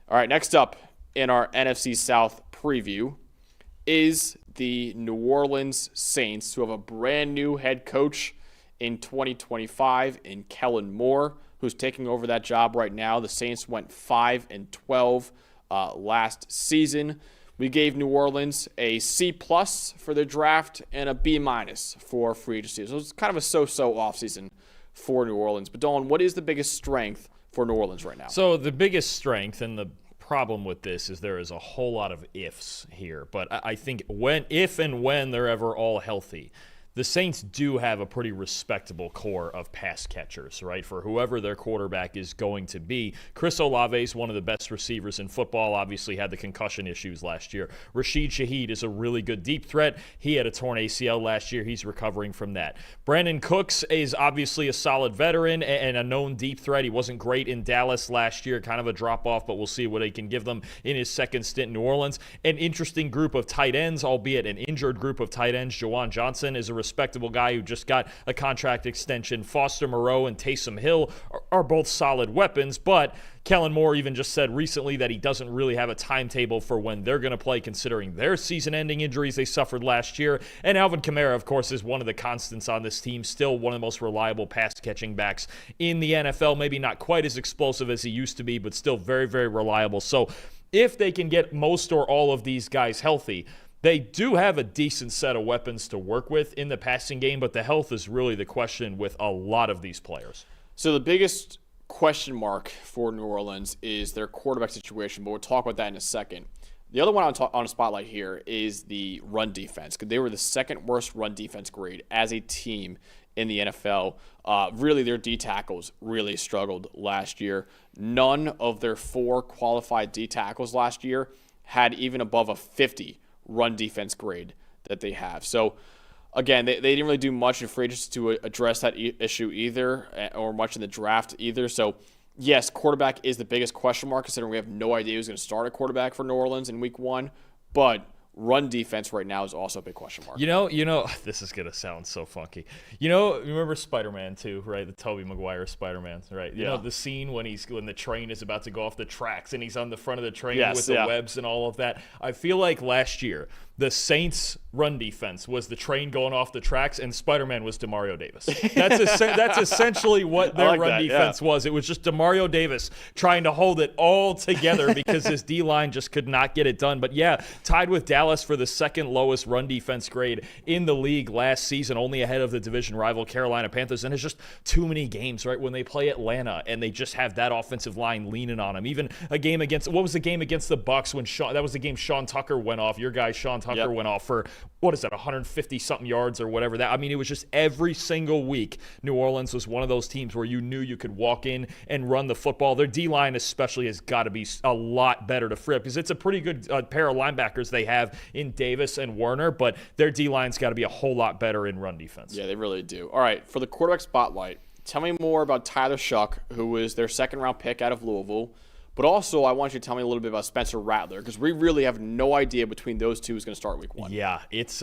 All right, next up in our NFC South preview is the New Orleans Saints, who have a brand new head coach in 2025 in Kellen Moore, who's taking over that job right now. The Saints went 5-12 last season. We gave New Orleans a C+ for their draft and a B- for free agency. So it's kind of a so-so offseason for New Orleans. But Dolan, what is the biggest strength for New Orleans right now? So the biggest strength, and the problem with this is there is a whole lot of ifs here. But I think if and when they're ever all healthy, the Saints do have a pretty respectable core of pass catchers, right, for whoever their quarterback is going to be. Chris Olave is one of the best receivers in football, obviously had the concussion issues last year. Rashid Shaheed is a really good deep threat. He had a torn ACL last year. He's recovering from that. Brandon Cooks is obviously a solid veteran and a known deep threat. He wasn't great in Dallas last year, kind of a drop-off, but we'll see what he can give them in his second stint in New Orleans. An interesting group of tight ends, albeit an injured group of tight ends. Jawan Johnson is a respectable guy who just got a contract extension. Foster Moreau and Taysom Hill are both solid weapons, but Kellen Moore even just said recently that he doesn't really have a timetable for when they're going to play, considering their season-ending injuries they suffered last year. And Alvin Kamara, of course, is one of the constants on this team, still one of the most reliable pass-catching backs in the NFL. Maybe not quite as explosive as he used to be, but still very, very reliable. So if they can get most or all of these guys healthy, they do have a decent set of weapons to work with in the passing game, but the health is really the question with a lot of these players. So the biggest question mark for New Orleans is their quarterback situation, but we'll talk about that in a second. The other one on a spotlight here is the run defense, because they were the second worst run defense grade as a team in the NFL. Really, their D tackles really struggled last year. None of their 4 qualified D tackles last year had even above a 50 run defense grade that they have. So again, they didn't really do much in free agency to address that issue either, or much in the draft either. So yes, quarterback is the biggest question mark, considering we have no idea who's going to start a quarterback for New Orleans in week 1, but run defense right now is also a big question mark. You know, this is going to sound so funky. You remember Spider-Man 2, right? The Tobey Maguire Spider-Man, right? You know, the scene when the train is about to go off the tracks and he's on the front of the train with the webs and all of that. I feel like last year, the Saints' run defense was the train going off the tracks, and Spider-Man was Demario Davis. That's essentially what their run defense was. It was just Demario Davis trying to hold it all together because his D-line just could not get it done. But yeah, tied with Dallas for the second lowest run defense grade in the league last season, only ahead of the division rival Carolina Panthers. And it's just too many games, right, when they play Atlanta and they just have that offensive line leaning on them. Even a game against, what was the game against the Bucs when that was the game Sean Tucker went off. Your guy Sean Tucker went off for, 150-something yards or whatever. That, I mean, it was just every single week. New Orleans was one of those teams where you knew you could walk in and run the football. Their D-line especially has got to be a lot better to free up, because it's a pretty good pair of linebackers they have in Davis and Werner, but their D-line's got to be a whole lot better in run defense. Yeah, they really do. All right, for the quarterback spotlight, tell me more about Tyler Shuck, who was their second-round pick out of Louisville. But also, I want you to tell me a little bit about Spencer Rattler, because we really have no idea between those two who's going to start week 1. Yeah, it's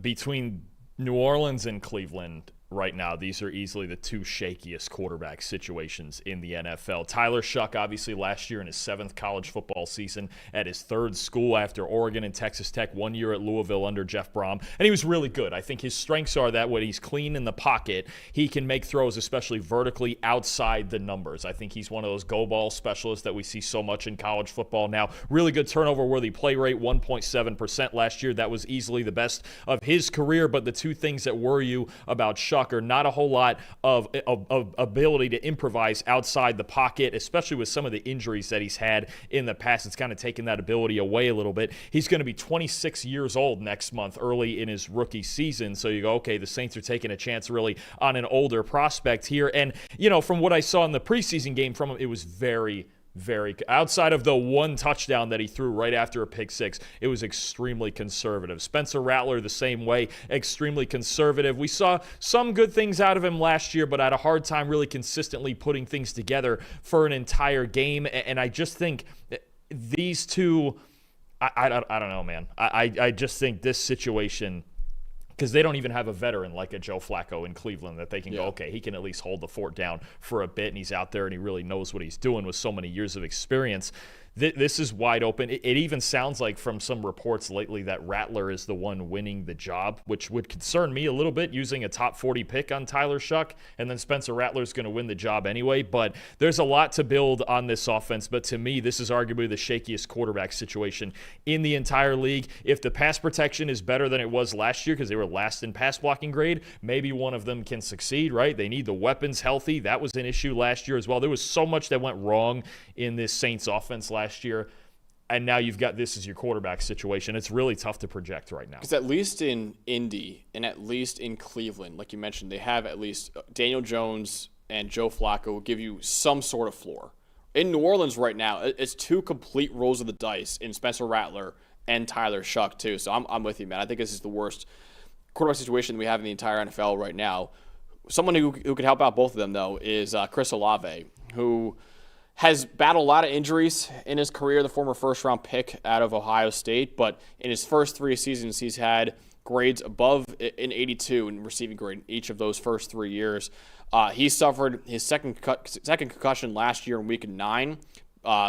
between New Orleans and Cleveland right now. These are easily the 2 shakiest quarterback situations in the NFL. Tyler Shuck, obviously last year in his 7th college football season at his 3rd school after Oregon and Texas Tech, 1 year at Louisville under Jeff Brom, and he was really good. I think his strengths are that when he's clean in the pocket, he can make throws, especially vertically outside the numbers. I think he's one of those go ball specialists that we see so much in college football now. Really good turnover-worthy play rate, 1.7% last year. That was easily the best of his career, but the 2 things that worry you about Shuck are not a whole lot of ability to improvise outside the pocket, especially with some of the injuries that he's had in the past. It's kind of taken that ability away a little bit. He's going to be 26 years old next month, early in his rookie season. So you go, okay, the Saints are taking a chance really on an older prospect here. And, from what I saw in the preseason game from him, it was very, outside of the one touchdown that he threw right after a pick six, it was extremely conservative. Spencer Rattler, the same way, extremely conservative. We saw some good things out of him last year, but I had a hard time really consistently putting things together for an entire game. And I just think these two, I don't know, man. I just think this situation, because they don't even have a veteran like a Joe Flacco in Cleveland that they can go, okay, he can at least hold the fort down for a bit, and he's out there and he really knows what he's doing with so many years of experience. This is wide open. It even sounds like from some reports lately that Rattler is the one winning the job, which would concern me a little bit, using a top 40 pick on Tyler Shuck, and then Spencer Rattler's going to win the job anyway. But there's a lot to build on this offense. But to me, this is arguably the shakiest quarterback situation in the entire league. If the pass protection is better than it was last year, because they were last in pass blocking grade, maybe one of them can succeed, right? They need the weapons healthy. That was an issue last year as well. There was so much that went wrong in this Saints offense last year, and now you've got this as your quarterback situation. It's really tough to project right now. Because at least in Indy and at least in Cleveland, like you mentioned, they have at least Daniel Jones and Joe Flacco who give you some sort of floor. In New Orleans right now, it's two complete rolls of the dice in Spencer Rattler and Tyler Shuck too. So I'm with you, man. I think this is the worst quarterback situation we have in the entire NFL right now. Someone who could help out both of them, though, is Chris Olave, who has battled a lot of injuries in his career, the former first-round pick out of Ohio State. But in his first 3 seasons, he's had grades above an 82 in receiving grade in each of those first 3 years. He suffered his second concussion last year in week 9.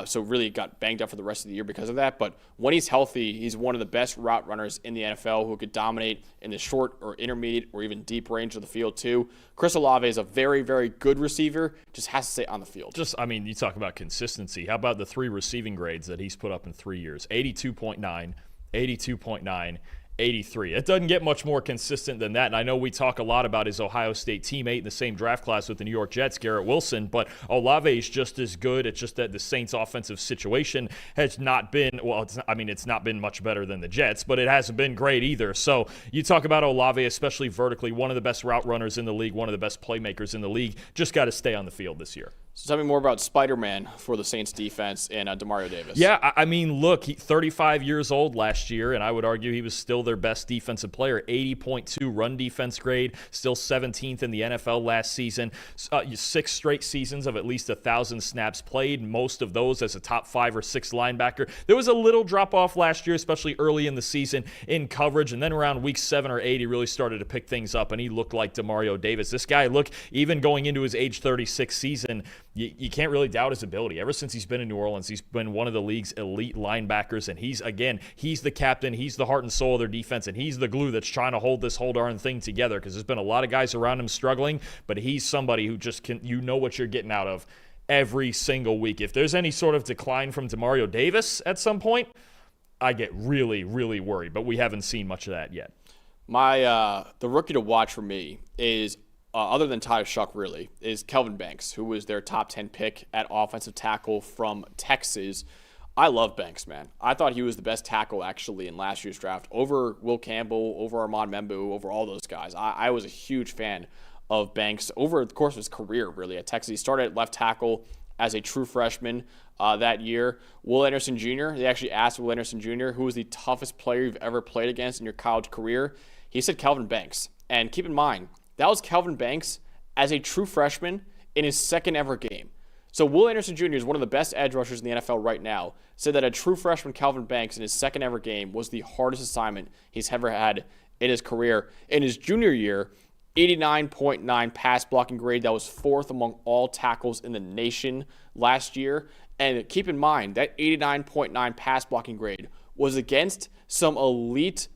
So really got banged up for the rest of the year because of that. But when he's healthy, he's one of the best route runners in the NFL who could dominate in the short or intermediate or even deep range of the field too. Chris Olave is a very, very good receiver, just has to stay on the field. You talk about consistency. How about the 3 receiving grades that he's put up in 3 years? 82.9, 82.9, 83. It doesn't get much more consistent than that. And I know we talk a lot about his Ohio State teammate in the same draft class with the New York Jets, Garrett Wilson, but Olave is just as good. It's just that the Saints offensive situation has not been, it's not been much better than the Jets, but it hasn't been great either. So you talk about Olave, especially vertically, one of the best route runners in the league, one of the best playmakers in the league, just got to stay on the field this year. So tell me more about Spider-Man for the Saints defense and DeMario Davis. Yeah, look, he 35 years old last year, and I would argue he was still their best defensive player. 80.2 run defense grade, still 17th in the NFL last season. 6 straight seasons of at least 1,000 snaps played, most of those as a top 5 or 6 linebacker. There was a little drop-off last year, especially early in the season in coverage, and then around week 7 or 8, he really started to pick things up, and he looked like DeMario Davis. This guy, look, even going into his age 36 season, you can't really doubt his ability. Ever since he's been in New Orleans, he's been one of the league's elite linebackers, and he's the captain, he's the heart and soul of their defense, and he's the glue that's trying to hold this whole darn thing together, because there's been a lot of guys around him struggling, but he's somebody who just can, what you're getting out of every single week. If there's any sort of decline from DeMario Davis at some point, I get really, really worried, but we haven't seen much of that yet. The rookie to watch for me is other than Tyler Shuck, really, is Kelvin Banks, who was their top 10 pick at offensive tackle from Texas. I love Banks, man. I thought he was the best tackle, actually, in last year's draft, over Will Campbell, over Armand Membu, over all those guys. I was a huge fan of Banks over the course of his career, really, at Texas. He started at left tackle as a true freshman that year. Will Anderson Jr., they actually asked Will Anderson Jr., who was the toughest player you've ever played against in your college career? He said Kelvin Banks. And keep in mind, that was Kelvin Banks as a true freshman in his second ever game. So Will Anderson Jr. is one of the best edge rushers in the NFL right now, said that a true freshman Kelvin Banks in his second ever game was the hardest assignment he's ever had in his career. In his junior year, 89.9 pass blocking grade. That was 4th among all tackles in the nation last year. And keep in mind, that 89.9 pass blocking grade was against some elite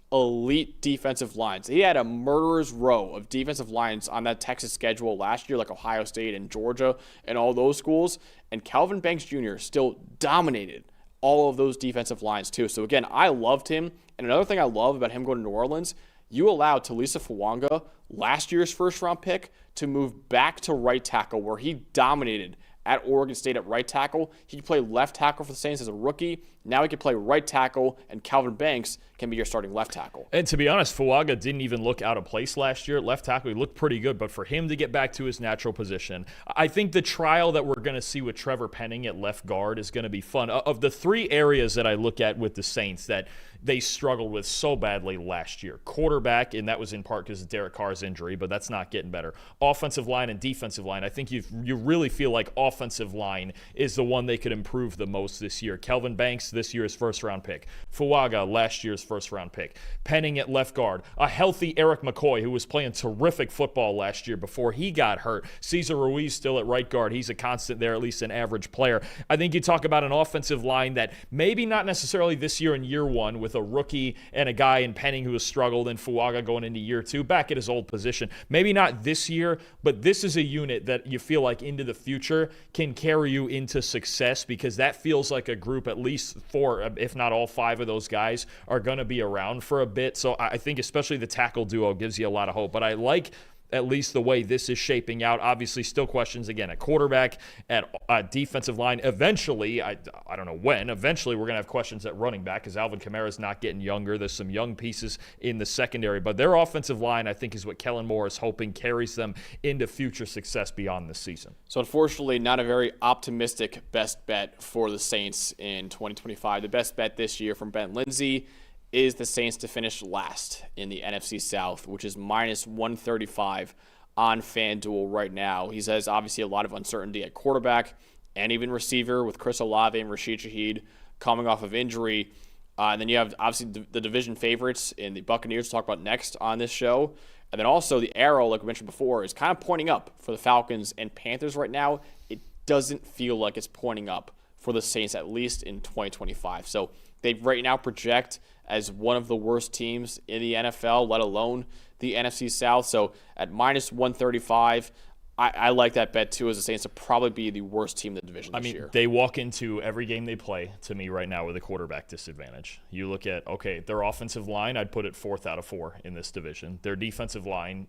defensive lines. He had a murderer's row of defensive lines on that Texas schedule last year, like Ohio State and Georgia and all those schools. And Kelvin Banks Jr. still dominated all of those defensive lines too. So again, I loved him. And another thing I love about him going to New Orleans, you allowed Talisa Fawanga, last year's first-round pick, to move back to right tackle, where he dominated at Oregon State at right tackle. He played left tackle for the Saints as a rookie. Now he can play right tackle, and Calvin Banks can be your starting left tackle. And to be honest, Fuaga didn't even look out of place last year at left tackle. He looked pretty good, but for him to get back to his natural position, I think the trial that we're going to see with Trevor Penning at left guard is going to be fun. Of the three areas that I look at with the Saints that they struggled with so badly last year, quarterback, and that was in part because of Derek Carr's injury, but that's not getting better. Offensive line and defensive line, I think you really feel like offensive line is the one they could improve the most this year. Kelvin Banks, this year's first-round pick. Fuaga, last year's first-round pick. Penning at left guard. A healthy Eric McCoy, who was playing terrific football last year before he got hurt. Cesar Ruiz still at right guard. He's a constant there, at least an average player. I think you talk about an offensive line that maybe not necessarily this year in year one with a rookie and a guy in Penning who has struggled, and Fuaga going into year two, back at his old position. Maybe not this year, but this is a unit that you feel like into the future can carry you into success, because that feels like a group, at least four, if not all five of those guys are going to be around for a bit. So I think especially the tackle duo gives you a lot of hope. But I like at least the way this is shaping out. Obviously, still questions again at quarterback, at defensive line. Eventually, I don't know when, eventually we're going to have questions at running back because Alvin Kamara is not getting younger. There's some young pieces in the secondary, but their offensive line, I think, is what Kellen Moore is hoping carries them into future success beyond this season. So unfortunately, not a very optimistic best bet for the Saints in 2025. The best bet this year from Ben Lindsay is the Saints to finish last in the NFC South, which is minus 135 on FanDuel right now. He says obviously a lot of uncertainty at quarterback and even receiver with Chris Olave and Rashid Shaheed coming off of injury. And then you have obviously the division favorites in the Buccaneers to talk about next on this show. And then also the arrow, like we mentioned before, is kind of pointing up for the Falcons and Panthers right now. It doesn't feel like it's pointing up for the Saints, at least in 2025. So they right now project as one of the worst teams in the NFL, let alone the NFC South. So at minus 135, I like that bet too, as the Saints to probably be the worst team in the division this year. They walk into every game they play, to me right now, with a quarterback disadvantage. You look at, okay, their offensive line, I'd put it 4th out of 4 in this division. Their defensive line,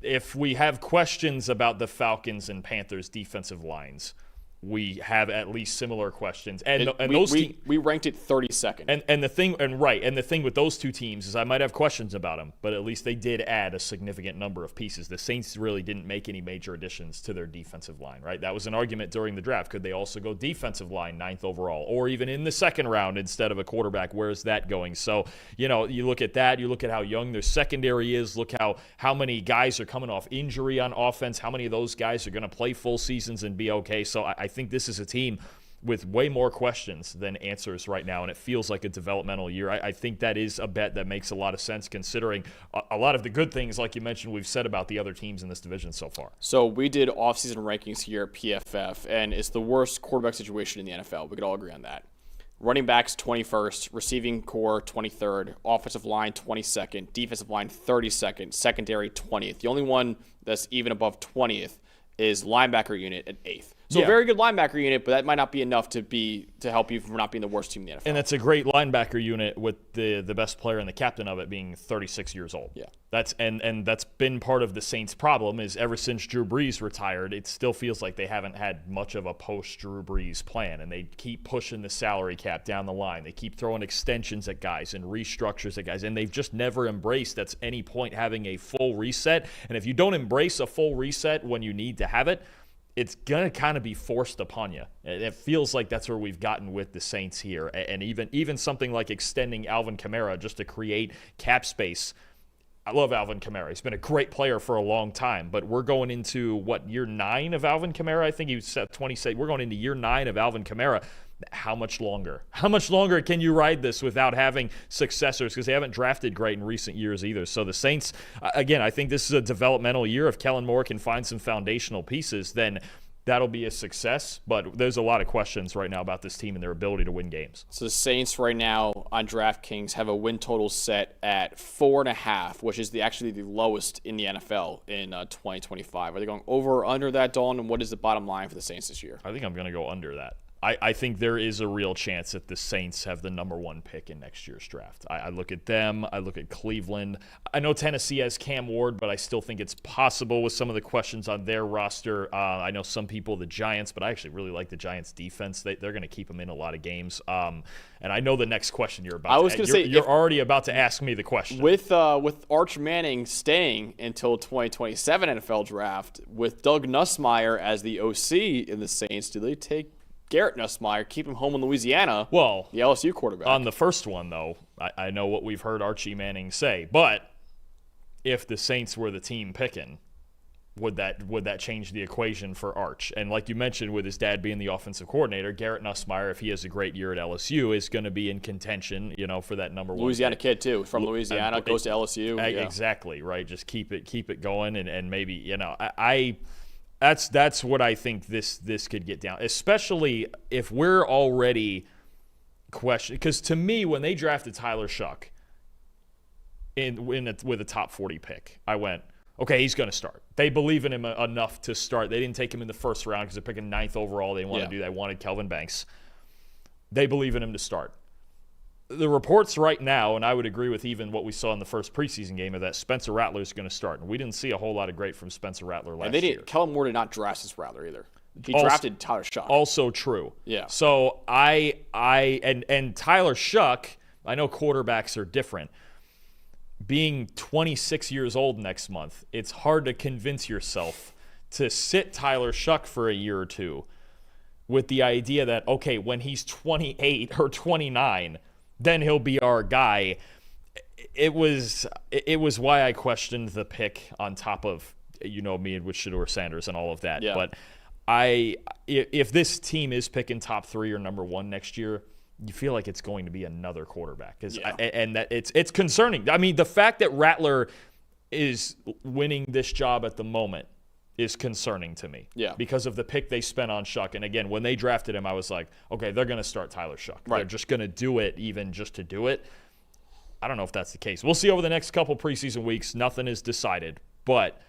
if we have questions about the Falcons and Panthers defensive lines, we have at least similar questions, we ranked it 32nd. And the thing with those two teams is I might have questions about them, but at least they did add a significant number of pieces. The Saints really didn't make any major additions to their defensive line, right? That was an argument during the draft. Could they also go defensive line 9th overall, or even in the second round instead of a quarterback? Where's that going? So you look at that, you look at how young their secondary is. Look how many guys are coming off injury on offense. How many of those guys are going to play full seasons and be okay? So I think this is a team with way more questions than answers right now, and it feels like a developmental year. I think that is a bet that makes a lot of sense, considering a lot of the good things, like you mentioned, we've said about the other teams in this division so far. So we did offseason rankings here at PFF, and it's the worst quarterback situation in the NFL. We could all agree on that. Running backs 21st, receiving core 23rd, offensive line 22nd, defensive line 32nd, secondary 20th. The only one that's even above 20th is linebacker unit at 8th. So a very good linebacker unit, but that might not be enough to help you from not being the worst team in the NFL. And that's a great linebacker unit with the best player and the captain of it being 36 years old. Yeah. That's been part of the Saints' problem is ever since Drew Brees retired, it still feels like they haven't had much of a post-Drew Brees plan, and they keep pushing the salary cap down the line. They keep throwing extensions at guys and restructures at guys, and they've just never embraced at any point having a full reset. And if you don't embrace a full reset when you need to have it, it's going to kind of be forced upon you. It feels like that's where we've gotten with the Saints here. And even something like extending Alvin Kamara just to create cap space. I love Alvin Kamara. He's been a great player for a long time, but we're going into, year 9 of Alvin Kamara? I think he was at 27. We're going into year 9 of Alvin Kamara. How much longer? How much longer can you ride this without having successors? Because they haven't drafted great in recent years either. So the Saints, again, I think this is a developmental year. If Kellen Moore can find some foundational pieces, then that'll be a success. But there's a lot of questions right now about this team and their ability to win games. So the Saints right now on DraftKings have a win total set at 4.5, which is actually the lowest in the NFL in 2025. Are they going over or under that, Dalton? And what is the bottom line for the Saints this year? I think I'm going to go under that. I think there is a real chance that the Saints have the number 1 pick in next year's draft. I look at them. I look at Cleveland. I know Tennessee has Cam Ward, but I still think it's possible with some of the questions on their roster. I know some people, the Giants, but I actually really like the Giants' defense. They're going to keep them in a lot of games. And I know the next question you're about to ask. You're already about to ask me the question. With Arch Manning staying until 2027 NFL draft, with Doug Nussmeier as the OC in the Saints, do they take Garrett Nussmeier, keep him home in Louisiana? Well, the LSU quarterback. On the first one, though, I know what we've heard Archie Manning say, but if the Saints were the team picking, would that change the equation for Arch? And like you mentioned, with his dad being the offensive coordinator, Garrett Nussmeier, if he has a great year at LSU, is going to be in contention, for that number 1 Louisiana pick. Kid too, from Louisiana, goes to LSU. Exactly, right. Just keep it going, and maybe That's what I think this could get down, especially if we're already questioning. Because to me, when they drafted Tyler Shuck with a top 40 pick, I went, okay, he's going to start. They believe in him enough to start. They didn't take him in the first round because they're picking 9th overall. They didn't want to do that. They wanted Kelvin Banks. They believe in him to start. The reports right now, and I would agree with even what we saw in the first preseason game, is that Spencer Rattler is going to start. And we didn't see a whole lot of great from Spencer Rattler last year. Kellen Moore did not draft Spencer Rattler either. He drafted Tyler Shuck. Also true. Yeah. So and Tyler Shuck, I know quarterbacks are different. Being 26 years old next month, it's hard to convince yourself to sit Tyler Shuck for a year or two with the idea that, okay, when he's 28 or 29, then he'll be our guy. It was why I questioned the pick on top of, me and with Shedeur Sanders and all of that. Yeah. But if this team is picking top 3 or number 1 next year, you feel like it's going to be another quarterback. And that it's concerning. I mean, the fact that Rattler is winning this job at the moment is concerning to me. Yeah. Because of the pick they spent on Shuck. And again, when they drafted him, I was like, okay, they're going to start Tyler Shuck. Right. They're just going to do it even just to do it. I don't know if that's the case. We'll see over the next couple preseason weeks. Nothing is decided, but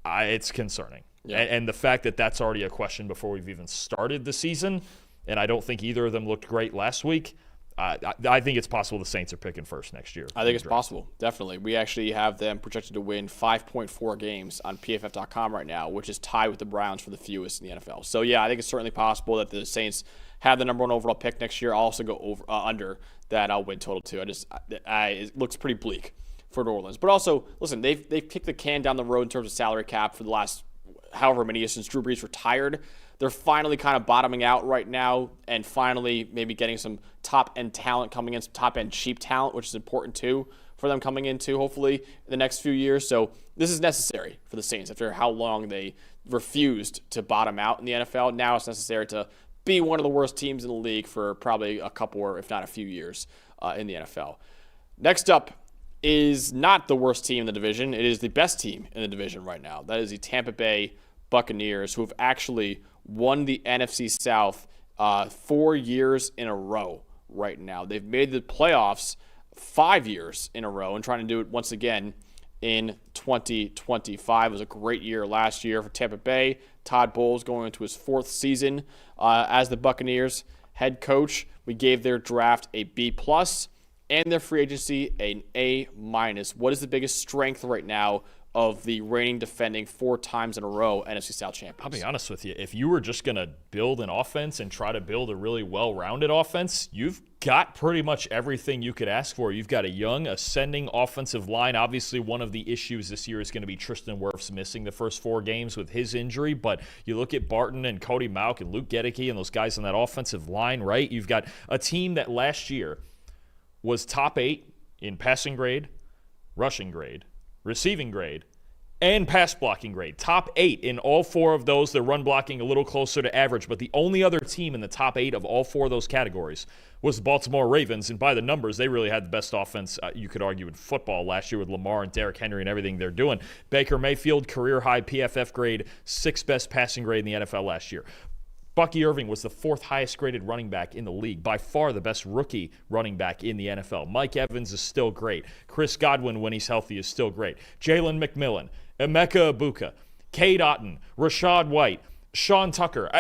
it's concerning. Yeah. And the fact that that's already a question before we've even started the season, and I don't think either of them looked great last week. I think it's possible the Saints are picking first next year. I think it's possible, definitely. We actually have them projected to win 5.4 games on PFF.com right now, which is tied with the Browns for the fewest in the NFL. So, yeah, I think it's certainly possible that the Saints have the number 1 overall pick next year. I'll also go under that win total, too. It looks pretty bleak for New Orleans. But also, listen, they've kicked the can down the road in terms of salary cap for the last however many years since Drew Brees retired. They're finally kind of bottoming out right now and finally maybe getting some top-end talent coming in, some top-end cheap talent, which is important too for them coming into hopefully in the next few years. So this is necessary for the Saints after how long they refused to bottom out in the NFL. Now it's necessary to be one of the worst teams in the league for probably a couple or if not a few years in the NFL. Next up is not the worst team in the division. It is the best team in the division right now. That is the Tampa Bay Buccaneers, who have actually won the NFC South 4 years in a row right now. They've made the playoffs 5 years in a row and trying to do it once again in 2025. It was a great year last year for Tampa Bay. Todd Bowles going into his 4th season as the Buccaneers head coach. We gave their draft a B+, and their free agency an A-. What is the biggest strength right now of the reigning defending 4 times in a row NFC South champions? I'll be honest with you. If you were just going to build an offense and try to build a really well-rounded offense, you've got pretty much everything you could ask for. You've got a young, ascending offensive line. Obviously, one of the issues this year is going to be Tristan Wirfs missing the first 4 games with his injury. But you look at Barton and Cody Mauch and Luke Gedeke and those guys on that offensive line, right? You've got a team that last year was top 8 in passing grade, rushing grade, receiving grade, and pass blocking grade. Top 8 in all 4 of those. They're run blocking a little closer to average, but the only other team in the top 8 of all 4 of those categories was the Baltimore Ravens, and by the numbers, they really had the best offense, you could argue, in football last year with Lamar and Derrick Henry and everything they're doing. Baker Mayfield, career-high PFF grade, 6th best passing grade in the NFL last year. Bucky Irving was the 4th highest graded running back in the league, by far the best rookie running back in the NFL. Mike Evans is still great. Chris Godwin, when he's healthy, is still great. Jalen McMillan, Emeka Ibuka, Cade Otton, Rashad White, Sean Tucker.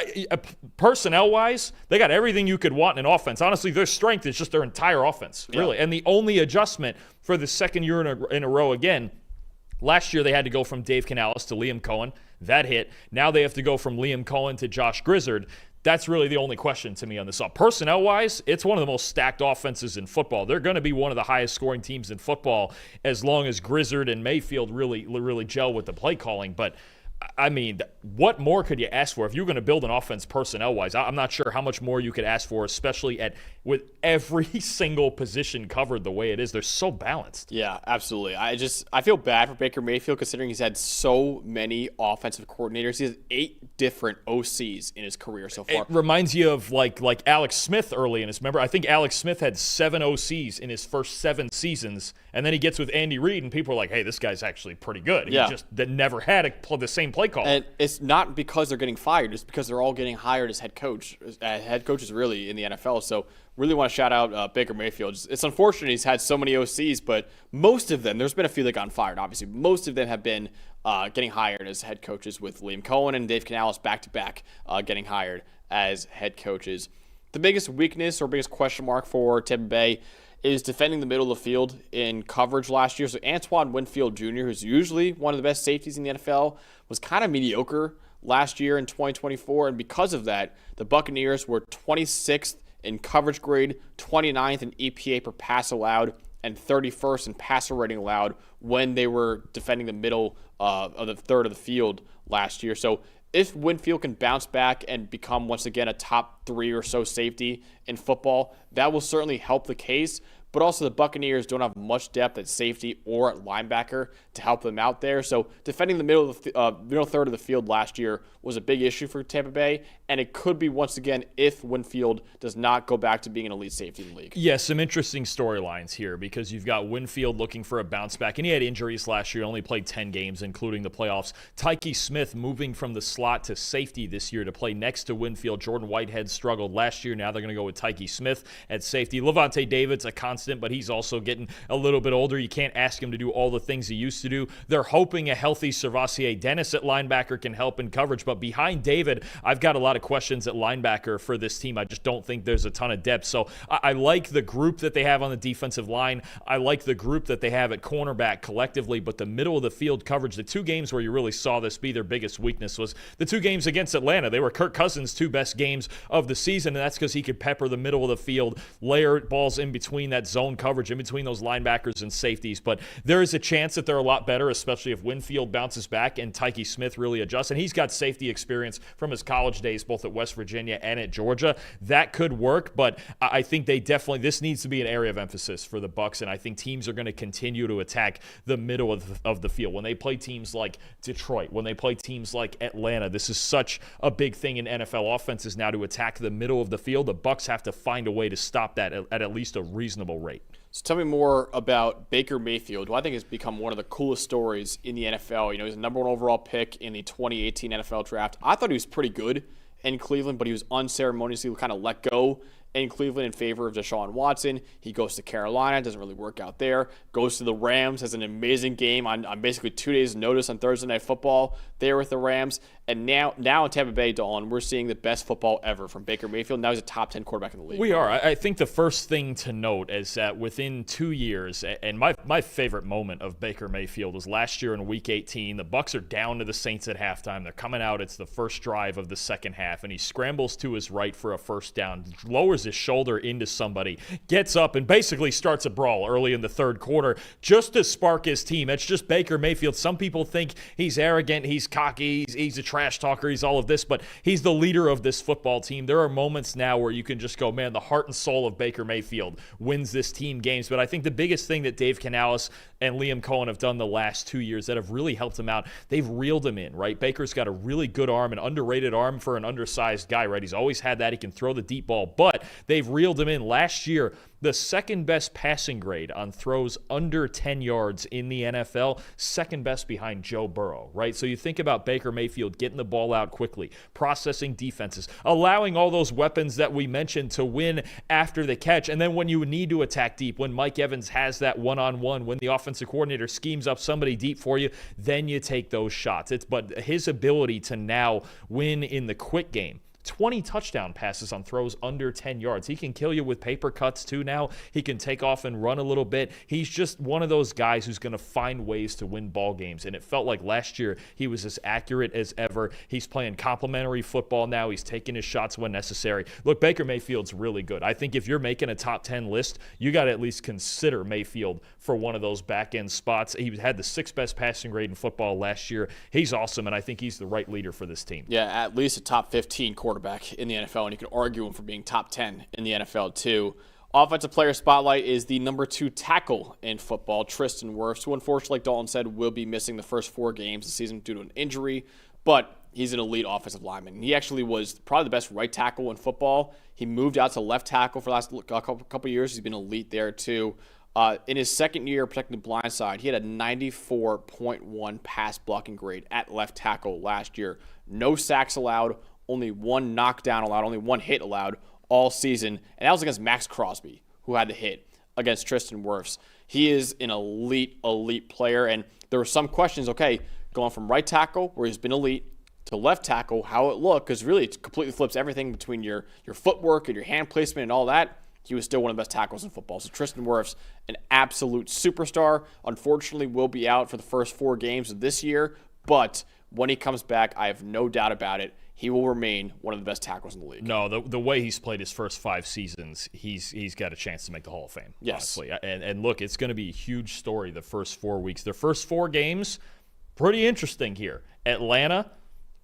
Personnel-wise, they got everything you could want in an offense. Honestly, their strength is just their entire offense, really. And the only adjustment for the second year in a row again, last year they had to go from Dave Canales to Liam Cohen. That hit. Now they have to go from Liam Cohen to Josh Grizzard. That's really the only question to me on this. Personnel-wise, it's one of the most stacked offenses in football. They're going to be one of the highest scoring teams in football as long as Grizzard and Mayfield really gel with the play calling. But I mean, what more could you ask for if you're going to build an offense personnel-wise? I'm not sure how much more you could ask for, especially with every single position covered the way it is. They're so balanced. Yeah, absolutely. I feel bad for Baker Mayfield considering he's had so many offensive coordinators. He has 8 different OCs in his career so far. It reminds you of like Alex Smith early in his. Remember, I think Alex Smith had 7 OCs in his first 7 seasons, and then he gets with Andy Reid, and people are like, "Hey, this guy's actually pretty good." He just never had the same play call. And it's not because they're getting fired; it's because they're all getting hired as head coaches really in the NFL. So really want to shout out Baker Mayfield. It's unfortunate he's had so many OCs, but most of them, there's been a few that got fired, obviously. Most of them have been getting hired as head coaches, with Liam Cohen and Dave Canales back-to-back getting hired as head coaches. The biggest weakness or biggest question mark for Tampa Bay is defending the middle of the field in coverage last year. So Antoine Winfield Jr., who's usually one of the best safeties in the NFL, was kind of mediocre last year in 2024. And because of that, the Buccaneers were 26th in coverage grade, 29th in EPA per pass allowed, and 31st in passer rating allowed when they were defending the middle of the third of the field last year. So if Winfield can bounce back and become once again a top 3 or so safety in football, that will certainly help the case. But also the Buccaneers don't have much depth at safety or at linebacker to help them out there. So defending the middle third of the field last year was a big issue for Tampa Bay, and it could be once again if Winfield does not go back to being an elite safety in the league. Yeah, some interesting storylines here because you've got Winfield looking for a bounce back, and he had injuries last year, only played 10 games, including the playoffs. Tyke Smith moving from the slot to safety this year to play next to Winfield. Jordan Whitehead struggled last year. Now they're going to go with Tyke Smith at safety. Levante David's a constant, but he's also getting a little bit older. You can't ask him to do all the things he used to do. They're hoping a healthy Servassier Dennis at linebacker can help in coverage, but behind David, I've got a lot of questions at linebacker for this team. I just don't think there's a ton of depth. So I like the group that they have on the defensive line. I like the group that they have at cornerback collectively, but the middle of the field coverage, the 2 games where you really saw this be their biggest weakness was the 2 games against Atlanta. They were Kirk Cousins' 2 best games of the season, and that's because he could pepper the middle of the field, layer balls in between that zone coverage, in between those linebackers and safeties. But there is a chance that they're a lot better, especially if Winfield bounces back and Tyke Smith really adjusts. And he's got safety experience from his college days, both at West Virginia and at Georgia. That could work, but I think this needs to be an area of emphasis for the Bucs, and I think teams are going to continue to attack the middle of the field. When they play teams like Detroit, when they play teams like Atlanta, this is such a big thing in NFL offenses now to attack the middle of the field. The Bucs have to find a way to stop that at least a reasonable rate. So tell me more about Baker Mayfield, who I think has become one of the coolest stories in the NFL. You know, he's a number 1 overall pick in the 2018 NFL draft. I thought he was pretty good in Cleveland, but he was unceremoniously kind of let go in Cleveland in favor of Deshaun Watson. He goes to Carolina, doesn't really work out there. Goes to the Rams, has an amazing game on basically 2 days' notice on Thursday Night Football there with the Rams. And now in Tampa Bay, Dalton, we're seeing the best football ever from Baker Mayfield. Now he's a top 10 quarterback in the league. We are. I think the first thing to note is that within 2 years, and my favorite moment of Baker Mayfield was last year in Week 18. The Bucs are down to the Saints at halftime. They're coming out. It's the first drive of the second half, and he scrambles to his right for a first down, lowers his shoulder into somebody, gets up, and basically starts a brawl early in the third quarter just to spark his team. It's just Baker Mayfield. Some people think he's arrogant, he's cocky, he's a trash talker, he's all of this, but he's the leader of this football team. There are moments now where you can just go, man, the heart and soul of Baker Mayfield wins this team games. But I think the biggest thing that Dave Canales and Liam Cohen have done the last 2 years that have really helped him out, they've reeled him in, right? Baker's got a really good arm, an underrated arm for an undersized guy, right? He's always had that. He can throw the deep ball, but They've reeled him in. Last year, the second best passing grade on throws under 10 yards in the NFL, second best behind Joe Burrow, right? So you think about Baker Mayfield getting the ball out quickly, processing defenses, allowing all those weapons that we mentioned to win after the catch. And then when you need to attack deep, when Mike Evans has that one-on-one, when the offensive coordinator schemes up somebody deep for you, then you take those shots. But his ability to now win in the quick game, 20 touchdown passes on throws under 10 yards. He can kill you with paper cuts too now. He can take off and run a little bit. He's just one of those guys who's going to find ways to win ball games. And it felt like last year he was as accurate as ever. He's playing complementary football now. He's taking his shots when necessary. Look, Baker Mayfield's really good. I think if you're making a top 10 list, you got to at least consider Mayfield for one of those back-end spots. He had the 6th best passing grade in football last year. He's awesome, and I think he's the right leader for this team. Yeah, at least a top 15 quarterback in the NFL, and you can argue him for being top 10 in the NFL too. Offensive player spotlight is the number 2 tackle in football, Tristan Wirfs, who unfortunately, like Dalton said, will be missing the first 4 games of the season due to an injury, but he's an elite offensive lineman. He actually was probably the best right tackle in football. He moved out to left tackle for the last couple years. He's been elite there too. In his second year protecting the blind side, he had a 94.1 pass blocking grade at left tackle last year. No sacks allowed, only 1 knockdown allowed, only 1 hit allowed all season. And that was against Max Crosby, who had the hit against Tristan Wirfs. He is an elite player. And there were some questions, okay, going from right tackle, where he's been elite, to left tackle, how it looked, because really it completely flips everything between your footwork and your hand placement and all that. He was still one of the best tackles in football. So Tristan Wirfs, an absolute superstar. Unfortunately, will be out for the first 4 games of this year. But when he comes back, I have no doubt about it, he will remain one of the best tackles in the league. No, the way he's played his first 5 seasons, he's got a chance to make the Hall of Fame. Yes. Honestly. And look, it's going to be a huge story the first 4 weeks. Their first 4 games, pretty interesting here. Atlanta,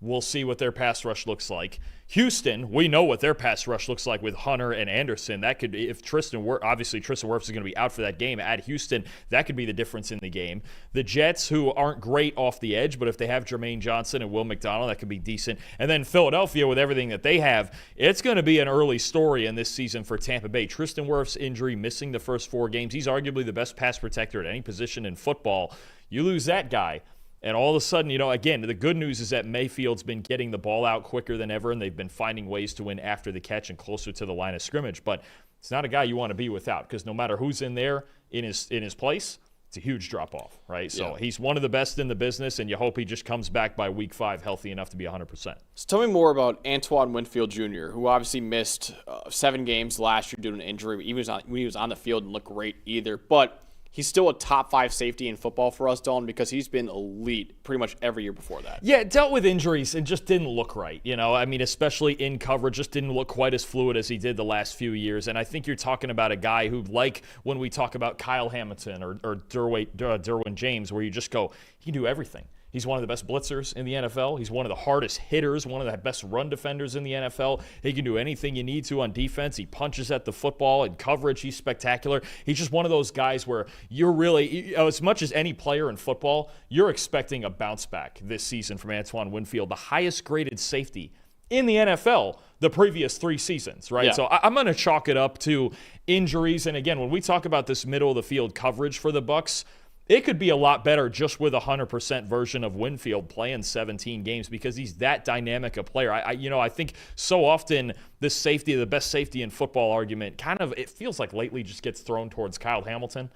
we'll see what their pass rush looks like. Houston, we know what their pass rush looks like with Hunter and Anderson. That could, if Tristan Wirfs is going to be out for that game at Houston, that could be the difference in the game. The Jets, who aren't great off the edge, but if they have Jermaine Johnson and Will McDonald, that could be decent. And then Philadelphia, with everything that they have, it's going to be an early story in this season for Tampa Bay. Tristan Wirfs' injury, missing the first 4 games. He's arguably the best pass protector at any position in football. You lose that guy, and all of a sudden, again, the good news is that Mayfield's been getting the ball out quicker than ever, and they've been finding ways to win after the catch and closer to the line of scrimmage. But it's not a guy you want to be without, because no matter who's in there in his place, it's a huge drop-off, right? So he's one of the best in the business, and you hope he just comes back by week 5 healthy enough to be 100%. So tell me more about Antoine Winfield Jr., who obviously missed 7 games last year due to an injury. He was on the field and looked great either, but he's still a top 5 safety in football for us, Dalton, because he's been elite pretty much every year before that. Yeah, dealt with injuries and just didn't look right. Especially in coverage, just didn't look quite as fluid as he did the last few years. And I think you're talking about a guy who, like when we talk about Kyle Hamilton or Derwin James, where you just go, he can do everything. He's one of the best blitzers in the NFL. He's one of the hardest hitters, one of the best run defenders in the NFL. He can do anything you need to on defense. He punches at the football. In coverage, he's spectacular. He's just one of those guys where you're really, as much as any player in football, you're expecting a bounce back this season from Antoine Winfield, the highest graded safety in the NFL the previous 3 seasons, right? Yeah. So I'm going to chalk it up to injuries. And again, when we talk about this middle of the field coverage for the Bucs, it could be a lot better just with a 100% version of Winfield playing 17 games, because he's that dynamic a player. I think so often this safety, the best safety in football argument, it feels like lately just gets thrown towards Kyle Hamilton.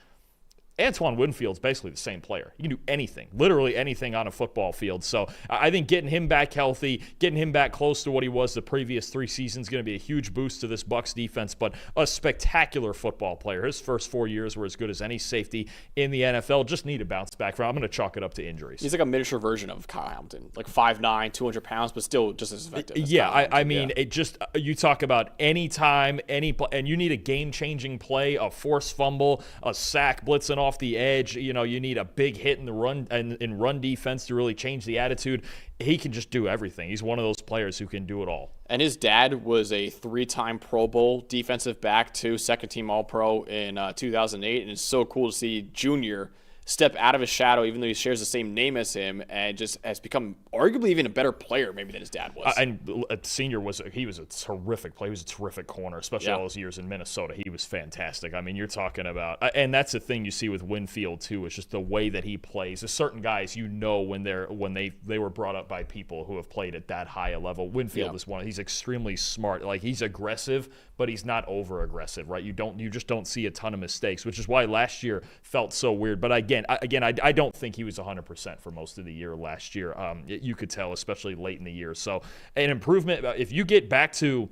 Antoine Winfield's basically the same player. He can do anything, literally anything on a football field. So I think getting him back healthy, getting him back close to what he was the previous 3 seasons is going to be a huge boost to this Bucs defense, but a spectacular football player. His first 4 years were as good as any safety in the NFL. Just need a bounce back. I'm going to chalk it up to injuries. He's like a miniature version of Kyle Hamilton, like 5'9", 200 pounds, but still just as effective. It just, you talk about any time, and you need a game-changing play, a forced fumble, a sack, blitzing off the edge. You need a big hit in the run and in run defense to really change the attitude. He can just do everything. He's one of those players who can do it all. And his dad was a 3-time Pro Bowl defensive back too, 2nd-team All-Pro in 2008, and it's so cool to see Junior step out of his shadow, even though he shares the same name as him, and just has become arguably even a better player maybe than his dad was. And Senior was a terrific player. He was a terrific corner, especially all those years in Minnesota. He was fantastic. I mean, you're talking about, and that's the thing you see with Winfield too, is just the way that he plays. There's certain guys when they were brought up by people who have played at that high a level. Winfield is one. He's extremely smart. Like, he's aggressive, but he's not over aggressive, right? You just don't see a ton of mistakes, which is why last year felt so weird. But again, I don't think he was 100% for most of the year last year. You could tell, especially late in the year. So an improvement. If you get back to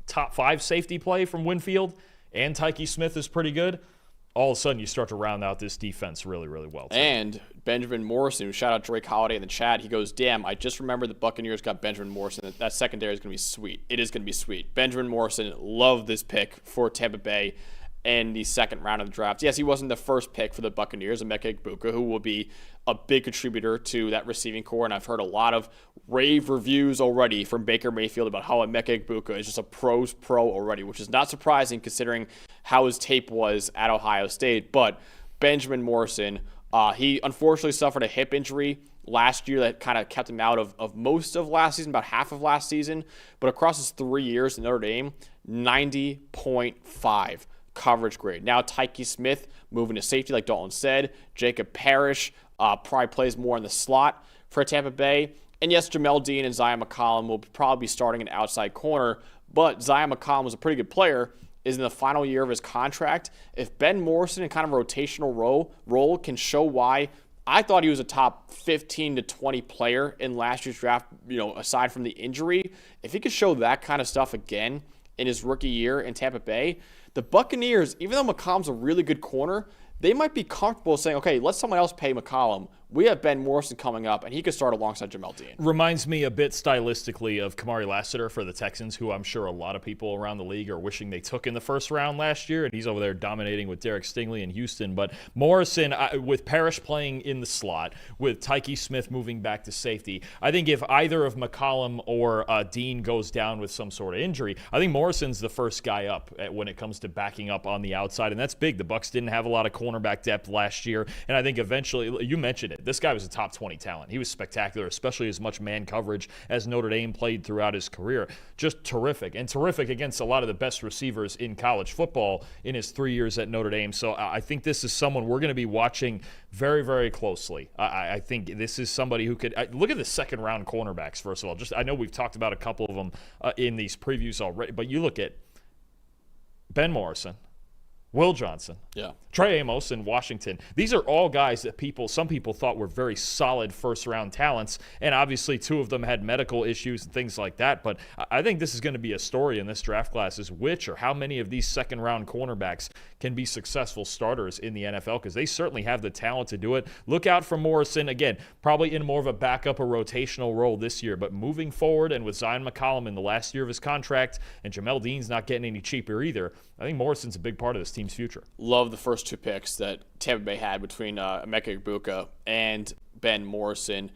top 5 safety play from Winfield and Tyke Smith is pretty good, all of a sudden you start to round out this defense really, really well, too. And Benjamin Morrison, shout out Drake Holiday in the chat, he goes, damn, I just remember the Buccaneers got Benjamin Morrison. That secondary is going to be sweet. It is going to be sweet. Benjamin Morrison, love this pick for Tampa Bay in the second round of the draft. Yes, he wasn't the first pick for the Buccaneers, Emeka Egbuka, who will be a big contributor to that receiving core, and I've heard a lot of rave reviews already from Baker Mayfield about how Emeka Egbuka is just a pro's pro already, which is not surprising considering how his tape was at Ohio State. But Benjamin Morrison, he unfortunately suffered a hip injury last year that kind of kept him out of most of last season, about half of last season. But across his 3 years in Notre Dame, 90.5 coverage grade. Now Tyke Smith moving to safety, like Dalton said. Jacob Parrish probably plays more in the slot for Tampa Bay. And yes, Jamel Dean and Zion McCollum will probably be starting an outside corner, but Zion McCollum was a pretty good player, is in the final year of his contract. If Ben Morrison in kind of rotational role can show why I thought he was a top 15 to 20 player in last year's draft, aside from the injury, if he could show that kind of stuff again in his rookie year in Tampa Bay, the Buccaneers, even though McCollum's a really good corner, they might be comfortable saying, okay, let someone else pay McCollum. We have Ben Morrison coming up, and he could start alongside Jamel Dean. Reminds me a bit stylistically of Kamari Lassiter for the Texans, who I'm sure a lot of people around the league are wishing they took in the first round last year, and he's over there dominating with Derek Stingley in Houston. But Morrison, with Parrish playing in the slot, with Tyke Smith moving back to safety, I think if either of McCollum or Dean goes down with some sort of injury, I think Morrison's the first guy up when it comes to backing up on the outside, and that's big. The Bucs didn't have a lot of cornerback depth last year, and I think eventually, you mentioned it, this guy was a top 20 talent. He was spectacular, especially as much man coverage as Notre Dame played throughout his career. Just terrific, and terrific against a lot of the best receivers in college football in his 3 years at Notre Dame. So I think this is someone we're going to be watching very, very closely. I think this is somebody who could look at the second round cornerbacks, first of all. I know we've talked about a couple of them in these previews already, but you look at Ben Morrison, Will Johnson, Trey Amos in Washington. These are all guys that some people thought were very solid first-round talents, and obviously 2 of them had medical issues and things like that. But I think this is going to be a story in this draft class, is which or how many of these second-round cornerbacks can be successful starters in the NFL, because they certainly have the talent to do it. Look out for Morrison, again, probably in more of a backup or rotational role this year, but moving forward, and with Zion McCollum in the last year of his contract, and Jamel Dean's not getting any cheaper either, I think Morrison's a big part of this team's future. Love the first 2 picks that Tampa Bay had between Emeka Egbuka and Ben Morrison.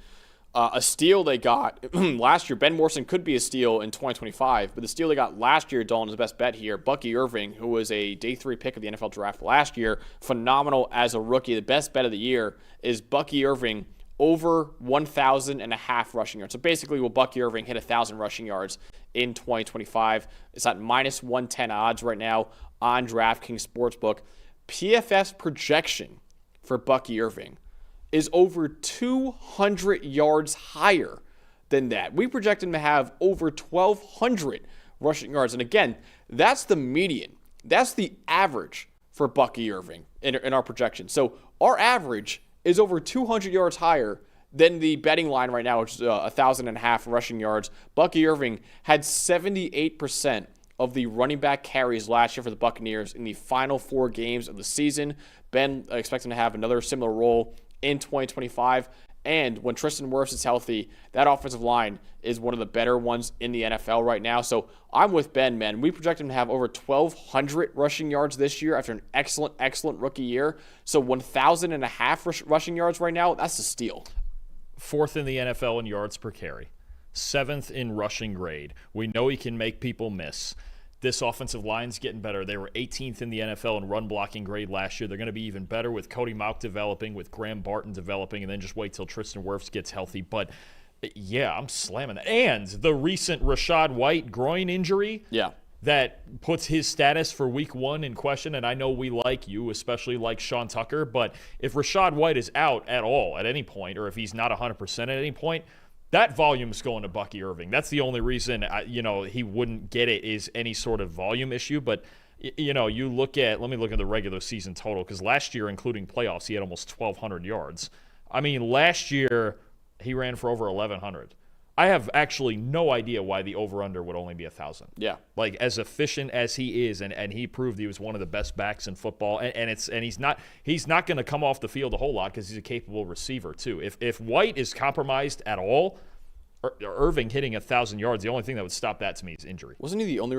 A steal they got last year. Ben Morrison could be a steal in 2025, but the steal they got last year, Dalton, is the best bet here. Bucky Irving, who was a day 3 pick of the NFL draft last year, phenomenal as a rookie. The best bet of the year is Bucky Irving over 1,000.5 rushing yards. So basically, will Bucky Irving hit 1,000 rushing yards in 2025? It's at minus 110 odds right now on DraftKings Sportsbook. PFF's projection for Bucky Irving is over 200 yards higher than that. We project him to have over 1,200 rushing yards. And again, that's the median. That's the average for Bucky Irving in our projection. So our average is over 200 yards higher than the betting line right now, which is 1,000.5 rushing yards. Bucky Irving had 78% of the running back carries last year for the Buccaneers in the final 4 games of the season. Ben expects him to have another similar role in 2025. And when Tristan Wirfs is healthy, that offensive line is one of the better ones in the NFL right now. So I'm with Ben, man. We project him to have over 1,200 rushing yards this year after an excellent rookie year. So 1,000.5 rushing yards right now, that's a steal. 4th in the NFL in yards per carry. 7th in rushing grade. We know he can make people miss. This offensive line's getting better. They were 18th in the NFL in run blocking grade last year. They're going to be even better with Cody Mauch developing, with Graham Barton developing, and then just wait till Tristan Wirfs gets healthy. But, yeah, I'm slamming that. And the recent Rachaad White groin injury that puts his status for week 1 in question. And I know you especially like Sean Tucker. But if Rachaad White is out at all at any point, or if he's not 100% at any point, that volume is going to Bucky Irving. That's the only reason, he wouldn't get it is any sort of volume issue. But, let me look at the regular season total, because last year, including playoffs, he had almost 1,200 yards. I mean, last year, he ran for over 1,100. I have actually no idea why the over-under would only be 1,000. Yeah. Like, as efficient as he is, and he proved he was one of the best backs in football, and he's not going to come off the field a whole lot because he's a capable receiver too. If White is compromised at all, Irving hitting 1,000 yards, the only thing that would stop that to me is injury. Wasn't he the only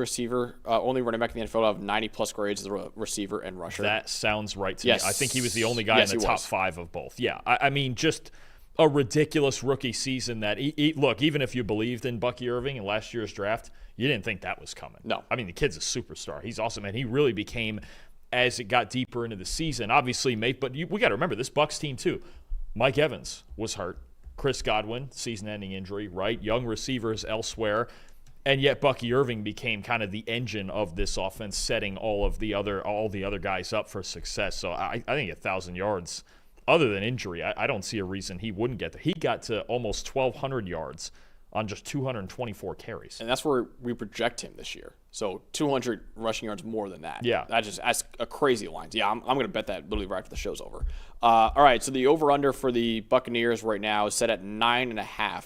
only running back in the NFL to have 90-plus grades as a receiver and rusher? That sounds right to me. I think he was the only guy in the top 5 of both. Yeah, I mean, just a ridiculous rookie season that, look, even if you believed in Bucky Irving in last year's draft, you didn't think that was coming. No. I mean, the kid's a superstar. He's awesome, and he really became, as it got deeper into the season, obviously, but we got to remember, this Bucs team, too. Mike Evans was hurt. Chris Godwin, season-ending injury, right? Young receivers elsewhere. And yet Bucky Irving became kind of the engine of this offense, setting all the other guys up for success. So I think 1,000 yards, other than injury, I don't see a reason he wouldn't get there. He got to almost 1,200 yards on just 224 carries. And that's where we project him this year. So 200 rushing yards more than that. Yeah. That's a crazy line. Yeah, I'm going to bet that literally right after the show's over. All right, so the over-under for the Buccaneers right now is set at 9.5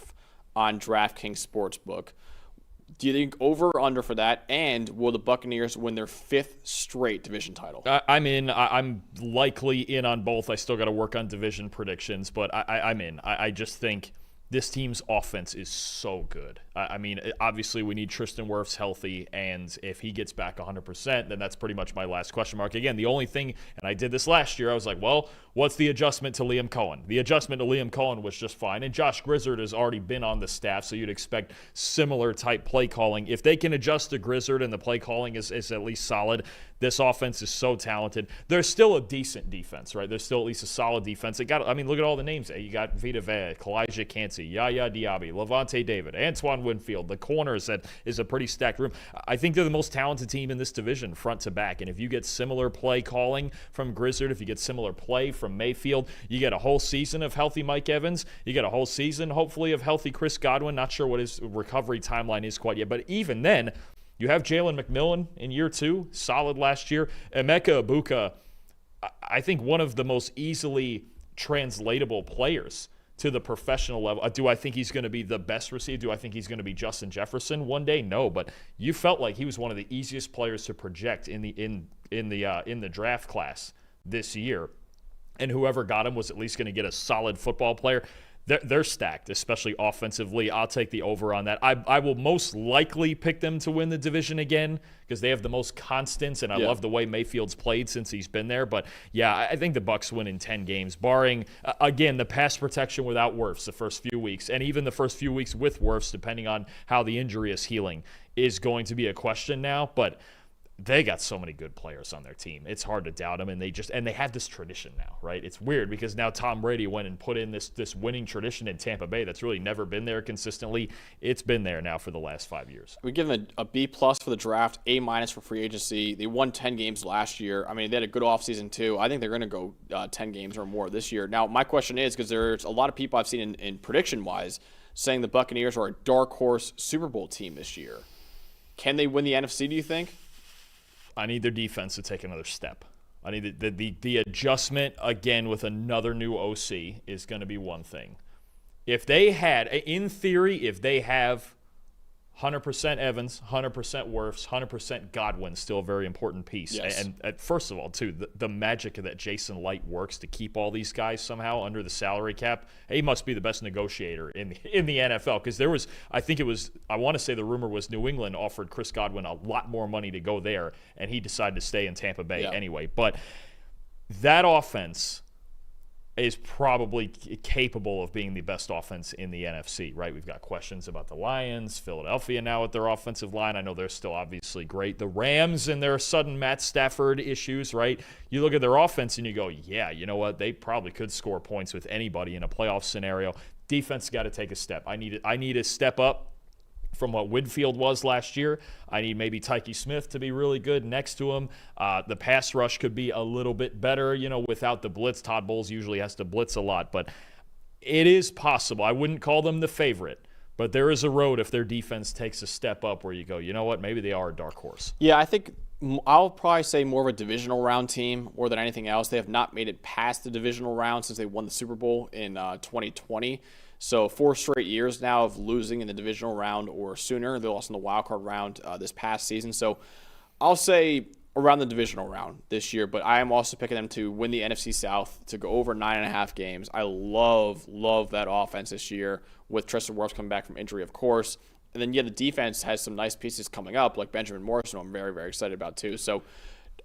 on DraftKings Sportsbook. Do you think over or under for that? And will the Buccaneers win their 5th straight division title? I'm in. I'm likely in on both. I still got to work on division predictions, but I'm in. I just think this team's offense is so good. I mean, obviously we need Tristan Wirfs healthy, and if he gets back 100%, then that's pretty much my last question mark. Again, the only thing, and I did this last year, I was like, well, what's the adjustment to Liam Cohen? The adjustment to Liam Cohen was just fine, and Josh Grizzard has already been on the staff, so you'd expect similar type play calling. If they can adjust to Grizzard and the play calling is at least solid, this offense is so talented. There's still a decent defense, right? There's still at least a solid defense. Look at all the names. You got Vita Vea, Kalijah Cansey, Yaya Diaby, Levante David, Antoine Winfield. The corners that is a pretty stacked room. I think they're the most talented team in this division, front to back. And if you get similar play calling from Grizzard, if you get similar play from Mayfield, you get a whole season of healthy Mike Evans. You get a whole season, hopefully, of healthy Chris Godwin. Not sure what his recovery timeline is quite yet. But even then, you have Jalen McMillan in year 2, solid last year. Emeka Egbuka, I think one of the most easily translatable players to the professional level. Do I think he's going to be the best receiver? Do I think he's going to be Justin Jefferson one day? No, but you felt like he was one of the easiest players to project in the draft class this year. And whoever got him was at least going to get a solid football player. They're stacked, especially offensively. I'll take the over on that. I will most likely pick them to win the division again because they have the most constants, and I love the way Mayfield's played since he's been there. But, yeah, I think the Bucs win in 10 games, barring, again, the pass protection without Wirfs the first few weeks, and even the first few weeks with Wirfs, depending on how the injury is healing, is going to be a question now. But they got so many good players on their team. It's hard to doubt them, and they have this tradition now, right? It's weird because now Tom Brady went and put in this winning tradition in Tampa Bay that's really never been there consistently. It's been there now for the last 5 years. We give them a B+ for the draft, A- for free agency. They won 10 games last year. I mean, they had a good offseason too. I think they're going to go 10 games or more this year. Now, my question is, because there's a lot of people I've seen in prediction-wise saying the Buccaneers are a dark horse Super Bowl team this year. Can they win the NFC, do you think? I need their defense to take another step. I need the adjustment, again, with another new OC is going to be one thing. If they had, in theory, if they have 100% Evans, 100% Wirfs, 100% Godwin, still a very important piece. Yes. And first of all, too, the magic that Jason Light works to keep all these guys somehow under the salary cap, he must be the best negotiator in the NFL. Because there was, I want to say the rumor was New England offered Chris Godwin a lot more money to go there, and he decided to stay in Tampa Bay anyway. But that offense is probably capable of being the best offense in the NFC, right? We've got questions about the Lions, Philadelphia now with their offensive line. I know they're still obviously great. The Rams and their sudden Matt Stafford issues, right? You look at their offense and you go, yeah, you know what? They probably could score points with anybody in a playoff scenario. Defense got to take a step. I need a step up from what Winfield was last year. I need maybe Tyke Smith to be really good next to him. The pass rush could be a little bit better, without the blitz. Todd Bowles usually has to blitz a lot, but it is possible. I wouldn't call them the favorite, but there is a road if their defense takes a step up where you go, you know what, maybe they are a dark horse. Yeah, I think I'll probably say more of a divisional round team more than anything else. They have not made it past the divisional round since they won the Super Bowl in 2020. So 4 straight years now of losing in the divisional round or sooner. They lost in the wild card round this past season. So I'll say around the divisional round this year, but I am also picking them to win the NFC South, to go over 9.5 games. I love that offense this year with Tristan Wirfs coming back from injury, of course. And then, the defense has some nice pieces coming up, like Benjamin Morrison, I'm very, very excited about too. So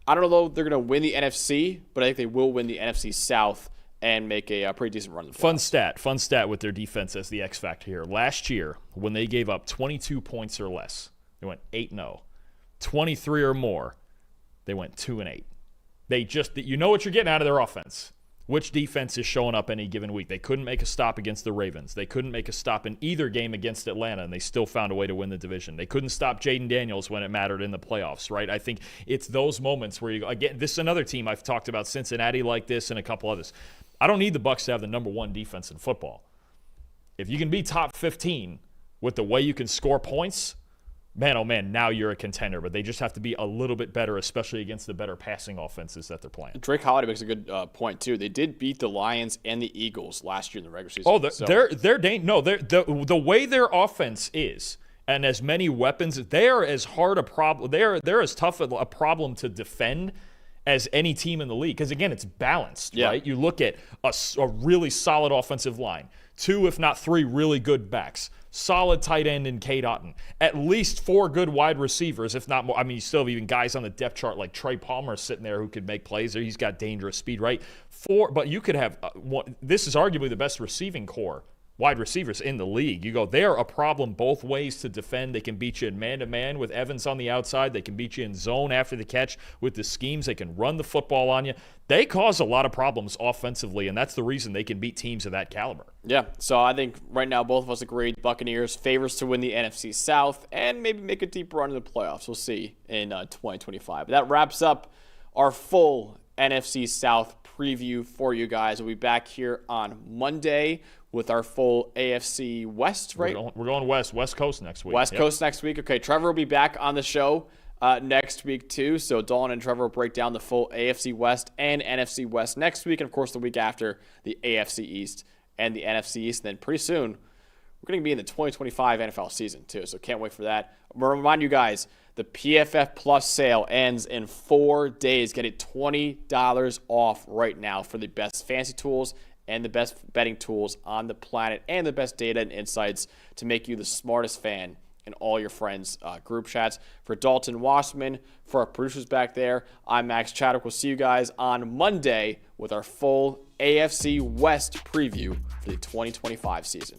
I don't know if they're going to win the NFC, but I think they will win the NFC South and make a pretty decent run. Fun stat with their defense as the X factor here. Last year, when they gave up 22 points or less, they went 8-0. 23 or more, they went 2-8. They just, you know what you're getting out of their offense. Which defense is showing up any given week? They couldn't make a stop against the Ravens. They couldn't make a stop in either game against Atlanta, and they still found a way to win the division. They couldn't stop Jaden Daniels when it mattered in the playoffs, right? I think it's those moments where you go, again, this is another team I've talked about, Cincinnati like this and a couple others. I don't need the Bucs to have the number 1 defense in football. If you can be top 15 with the way you can score points, man, oh man, now you're a contender. But they just have to be a little bit better, especially against the better passing offenses that they're playing. Drake Holiday makes a good point too. They did beat the Lions and the Eagles last year in the regular season. Oh, the way their offense is, and as many weapons, they are as hard a problem. They're as tough a problem to defend as any team in the league, because again, it's balanced, right? You look at a really solid offensive line, 2 if not 3 really good backs, solid tight end in Cade Otton, at least 4 good wide receivers, if not more. I mean, you still have even guys on the depth chart like Trey Palmer sitting there who could make plays. He's got dangerous speed, right? 4, but you could have this is arguably the best receiving core, wide receivers in the league. You go, they're a problem both ways to defend. They can beat you in man-to-man with Evans on the outside. They can beat you in zone after the catch with the schemes. They can run the football on you. They cause a lot of problems offensively, and that's the reason they can beat teams of that caliber. Yeah, so I think right now both of us agree Buccaneers favorites to win the NFC South and maybe make a deep run in the playoffs. We'll see in 2025. But that wraps up our full NFC South preview for you guys. We'll be back here on Monday with our full AFC West, right? We're going West Coast next week. West Coast next week. Okay, Trevor will be back on the show next week too. So Dalton and Trevor will break down the full AFC West and NFC West next week. And of course, the week after, the AFC East and the NFC East. And then pretty soon, we're going to be in the 2025 NFL season too. So can't wait for that. I'm going to remind you guys, the PFF Plus sale ends in 4 days. Get it $20 off right now for the best fantasy tools and the best betting tools on the planet and the best data and insights to make you the smartest fan in all your friends' group chats. For Dalton Wasserman, for our producers back there, I'm Max Chadwick. We'll see you guys on Monday with our full AFC West preview for the 2025 season.